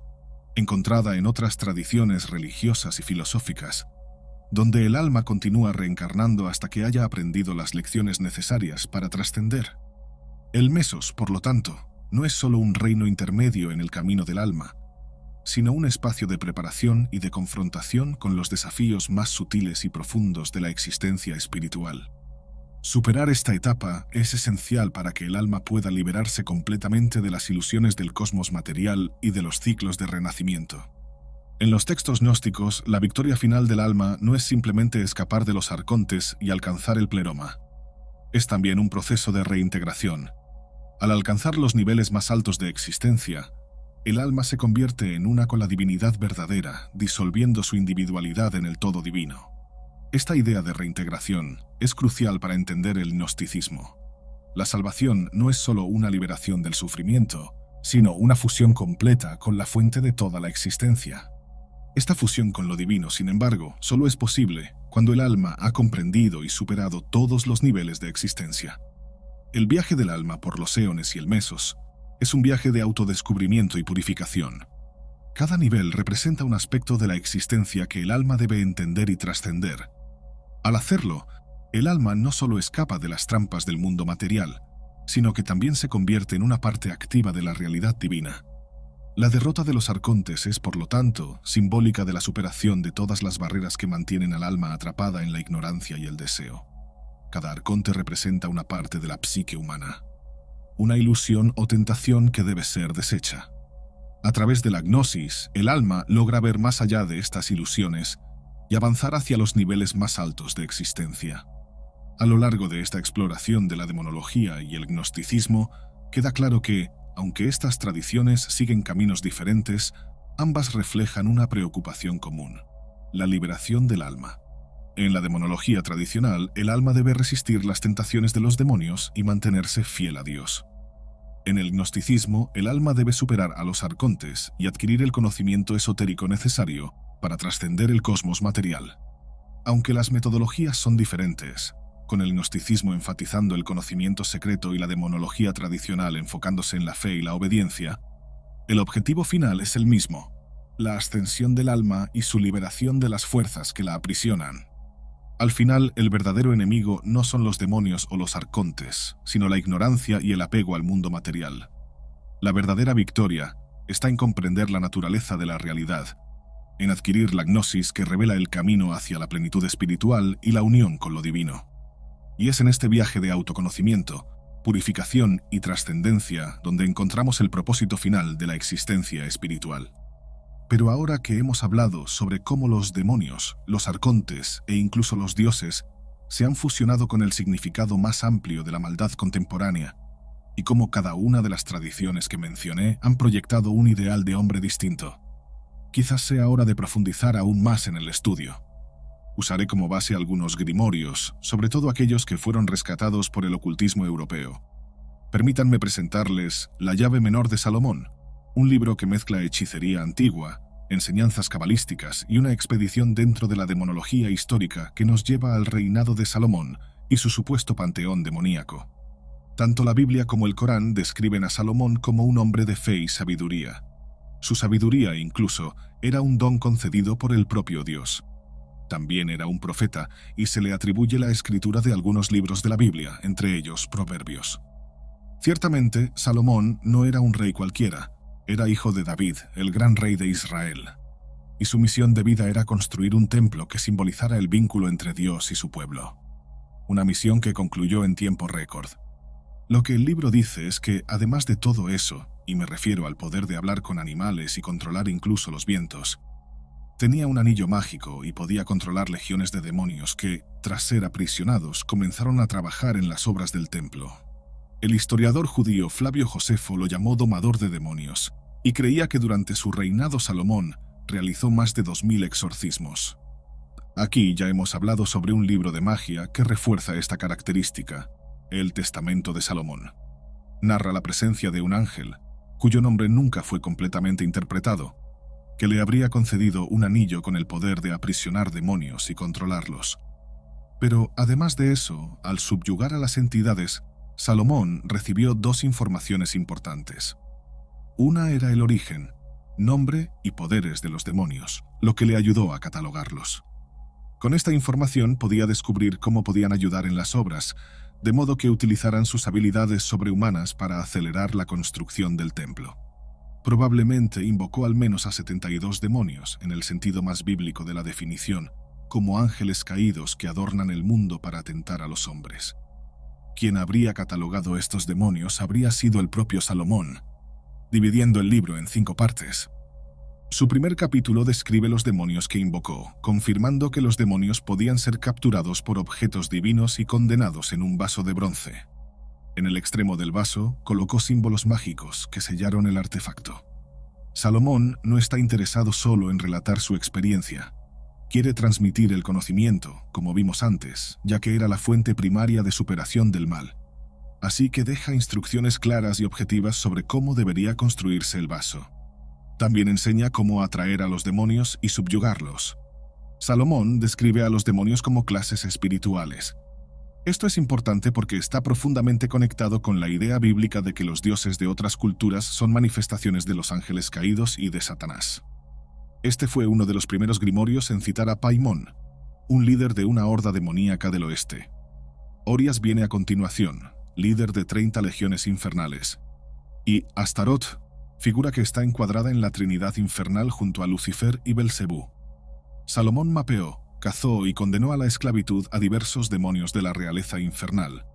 encontrada en otras tradiciones religiosas y filosóficas, donde el alma continúa reencarnando hasta que haya aprendido las lecciones necesarias para trascender. El Mesos, por lo tanto, no es solo un reino intermedio en el camino del alma, sino un espacio de preparación y de confrontación con los desafíos más sutiles y profundos de la existencia espiritual. Superar esta etapa es esencial para que el alma pueda liberarse completamente de las ilusiones del cosmos material y de los ciclos de renacimiento. En los textos gnósticos, la victoria final del alma no es simplemente escapar de los arcontes y alcanzar el pleroma. Es también un proceso de reintegración. Al alcanzar los niveles más altos de existencia, el alma se convierte en una con la divinidad verdadera, disolviendo su individualidad en el todo divino. Esta idea de reintegración es crucial para entender el gnosticismo. La salvación no es solo una liberación del sufrimiento, sino una fusión completa con la fuente de toda la existencia. Esta fusión con lo divino, sin embargo, solo es posible cuando el alma ha comprendido y superado todos los niveles de existencia. El viaje del alma por los éones y el Mesos es un viaje de autodescubrimiento y purificación. Cada nivel representa un aspecto de la existencia que el alma debe entender y trascender. Al hacerlo, el alma no solo escapa de las trampas del mundo material, sino que también se convierte en una parte activa de la realidad divina. La derrota de los arcontes es, por lo tanto, simbólica de la superación de todas las barreras que mantienen al alma atrapada en la ignorancia y el deseo. Cada arconte representa una parte de la psique humana, una ilusión o tentación que debe ser deshecha. A través de la gnosis, el alma logra ver más allá de estas ilusiones y avanzar hacia los niveles más altos de existencia. A lo largo de esta exploración de la demonología y el gnosticismo, queda claro que, aunque estas tradiciones siguen caminos diferentes, ambas reflejan una preocupación común: la liberación del alma. En la demonología tradicional, el alma debe resistir las tentaciones de los demonios y mantenerse fiel a Dios. En el gnosticismo, el alma debe superar a los arcontes y adquirir el conocimiento esotérico necesario para trascender el cosmos material. Aunque las metodologías son diferentes, con el gnosticismo enfatizando el conocimiento secreto y la demonología tradicional enfocándose en la fe y la obediencia, el objetivo final es el mismo: la ascensión del alma y su liberación de las fuerzas que la aprisionan. Al final, el verdadero enemigo no son los demonios o los arcontes, sino la ignorancia y el apego al mundo material. La verdadera victoria está en comprender la naturaleza de la realidad, en adquirir la gnosis que revela el camino hacia la plenitud espiritual y la unión con lo divino. Y es en este viaje de autoconocimiento purificación y trascendencia, donde encontramos el propósito final de la existencia espiritual. Pero ahora que hemos hablado sobre cómo los demonios, los arcontes e incluso los dioses se han fusionado con el significado más amplio de la maldad contemporánea, y cómo cada una de las tradiciones que mencioné han proyectado un ideal de hombre distinto, quizás sea hora de profundizar aún más en el estudio. Usaré como base algunos grimorios, sobre todo aquellos que fueron rescatados por el ocultismo europeo. Permítanme presentarles La llave menor de Salomón, un libro que mezcla hechicería antigua, enseñanzas cabalísticas y una expedición dentro de la demonología histórica que nos lleva al reinado de Salomón y su supuesto panteón demoníaco. Tanto la Biblia como el Corán describen a Salomón como un hombre de fe y sabiduría. Su sabiduría, incluso, era un don concedido por el propio Dios. También era un profeta y se le atribuye la escritura de algunos libros de la Biblia, entre ellos Proverbios. Ciertamente, Salomón no era un rey cualquiera. Era hijo de David, el gran rey de Israel, y su misión de vida era construir un templo que simbolizara el vínculo entre Dios y su pueblo. Una misión que concluyó en tiempo récord. Lo que el libro dice es que, además de todo eso, y me refiero al poder de hablar con animales y controlar incluso los vientos, tenía un anillo mágico y podía controlar legiones de demonios que, tras ser aprisionados, comenzaron a trabajar en las obras del templo. El historiador judío Flavio Josefo lo llamó domador de demonios, y creía que durante su reinado Salomón realizó más de 2000 exorcismos. Aquí ya hemos hablado sobre un libro de magia que refuerza esta característica, el Testamento de Salomón. Narra la presencia de un ángel, cuyo nombre nunca fue completamente interpretado, que le habría concedido un anillo con el poder de aprisionar demonios y controlarlos. Pero además de eso, al subyugar a las entidades, Salomón recibió dos informaciones importantes. Una era el origen, nombre y poderes de los demonios, lo que le ayudó a catalogarlos. Con esta información podía descubrir cómo podían ayudar en las obras, de modo que utilizaran sus habilidades sobrehumanas para acelerar la construcción del templo. Probablemente invocó al menos a 72 demonios, en el sentido más bíblico de la definición, como ángeles caídos que adornan el mundo para atentar a los hombres. Quien habría catalogado estos demonios habría sido el propio Salomón, dividiendo el libro en 5 partes. Su primer capítulo describe los demonios que invocó, confirmando que los demonios podían ser capturados por objetos divinos y condenados en un vaso de bronce. En el extremo del vaso colocó símbolos mágicos que sellaron el artefacto. Salomón no está interesado solo en relatar su experiencia. Quiere transmitir el conocimiento, como vimos antes, ya que era la fuente primaria de superación del mal. Así que deja instrucciones claras y objetivas sobre cómo debería construirse el vaso. También enseña cómo atraer a los demonios y subyugarlos. Salomón describe a los demonios como clases espirituales. Esto es importante porque está profundamente conectado con la idea bíblica de que los dioses de otras culturas son manifestaciones de los ángeles caídos y de Satanás. Este fue uno de los primeros grimorios en citar a Paimón, un líder de una horda demoníaca del oeste. Orias viene a continuación, líder de 30 legiones infernales. Y Astarot, figura que está encuadrada en la Trinidad infernal junto a Lucifer y Belcebú. Salomón mapeó, cazó y condenó a la esclavitud a diversos demonios de la realeza infernal,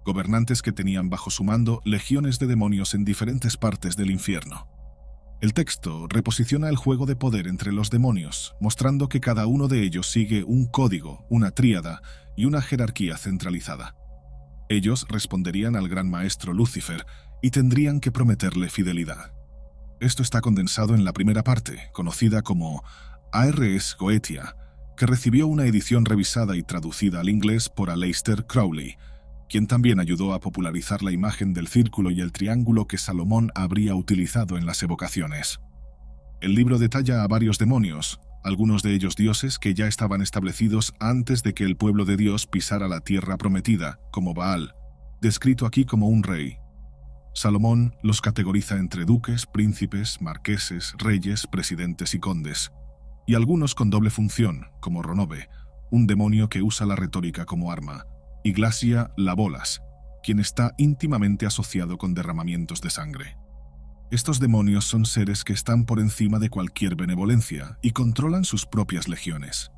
gobernantes que tenían bajo su mando legiones de demonios en diferentes partes del infierno. El texto reposiciona el juego de poder entre los demonios, mostrando que cada uno de ellos sigue un código, una tríada y una jerarquía centralizada. Ellos responderían al gran maestro Lucifer y tendrían que prometerle fidelidad. Esto está condensado en la primera parte, conocida como Ars Goetia, que recibió una edición revisada y traducida al inglés por Aleister Crowley, quien también ayudó a popularizar la imagen del círculo y el triángulo que Salomón habría utilizado en las evocaciones. El libro detalla a varios demonios, algunos de ellos dioses que ya estaban establecidos antes de que el pueblo de Dios pisara la tierra prometida, como Baal, descrito aquí como un rey. Salomón los categoriza entre duques, príncipes, marqueses, reyes, presidentes y condes, y algunos con doble función, como Ronobe, un demonio que usa la retórica como arma, y Glasia Labolas, quien está íntimamente asociado con derramamientos de sangre. Estos demonios son seres que están por encima de cualquier benevolencia y controlan sus propias legiones.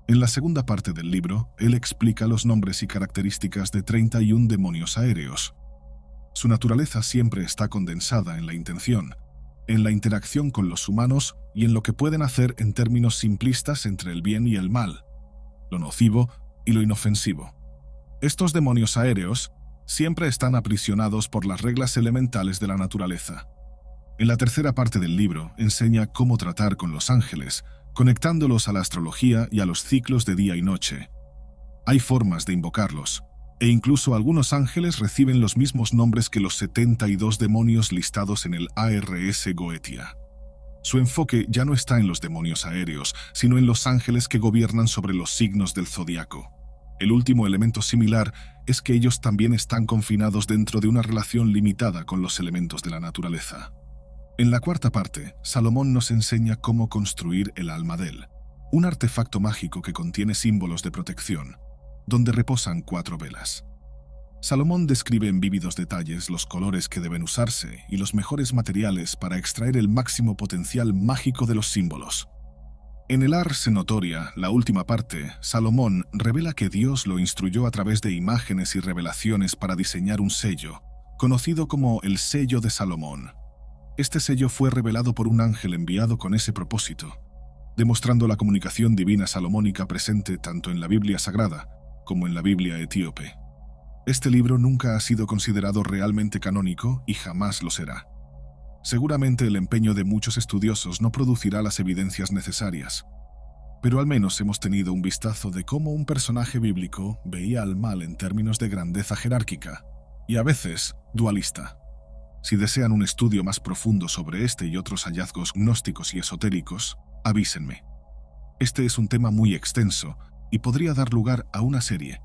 En la segunda parte del libro, él explica los nombres y características de 31 demonios aéreos, Su naturaleza siempre está condensada en la intención, en la interacción con los humanos y en lo que pueden hacer en términos simplistas entre el bien y el mal, lo nocivo y lo inofensivo. Estos demonios aéreos siempre están aprisionados por las reglas elementales de la naturaleza. En la tercera parte del libro enseña cómo tratar con los ángeles, conectándolos a la astrología y a los ciclos de día y noche. Hay formas de invocarlos, e incluso algunos ángeles reciben los mismos nombres que los 72 demonios listados en el ARS Goetia. Su enfoque ya no está en los demonios aéreos, sino en los ángeles que gobiernan sobre los signos del zodiaco. El último elemento similar es que ellos también están confinados dentro de una relación limitada con los elementos de la naturaleza. En la cuarta parte, Salomón nos enseña cómo construir el Almadel, un artefacto mágico que contiene símbolos de protección, donde reposan 4 velas. Salomón describe en vívidos detalles los colores que deben usarse y los mejores materiales para extraer el máximo potencial mágico de los símbolos. En el Ars Notoria, la última parte, Salomón revela que Dios lo instruyó a través de imágenes y revelaciones para diseñar un sello, conocido como el sello de Salomón. Este sello fue revelado por un ángel enviado con ese propósito, demostrando la comunicación divina salomónica presente tanto en la Biblia Sagrada como en la Biblia etíope. Este libro nunca ha sido considerado realmente canónico y jamás lo será. Seguramente el empeño de muchos estudiosos no producirá las evidencias necesarias, pero al menos hemos tenido un vistazo de cómo un personaje bíblico veía al mal en términos de grandeza jerárquica y a veces dualista. Si desean un estudio más profundo sobre este y otros hallazgos gnósticos y esotéricos, avísenme. Este es un tema muy extenso y podría dar lugar a una serie.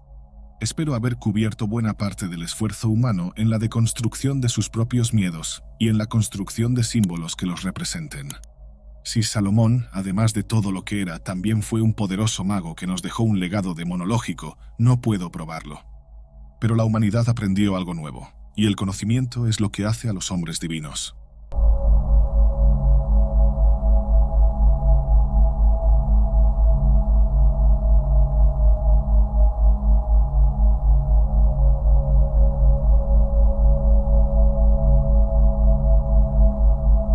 Espero haber cubierto buena parte del esfuerzo humano en la deconstrucción de sus propios miedos y en la construcción de símbolos que los representen. Si Salomón, además de todo lo que era, también fue un poderoso mago que nos dejó un legado demonológico, no puedo probarlo. Pero la humanidad aprendió algo nuevo, y el conocimiento es lo que hace a los hombres divinos.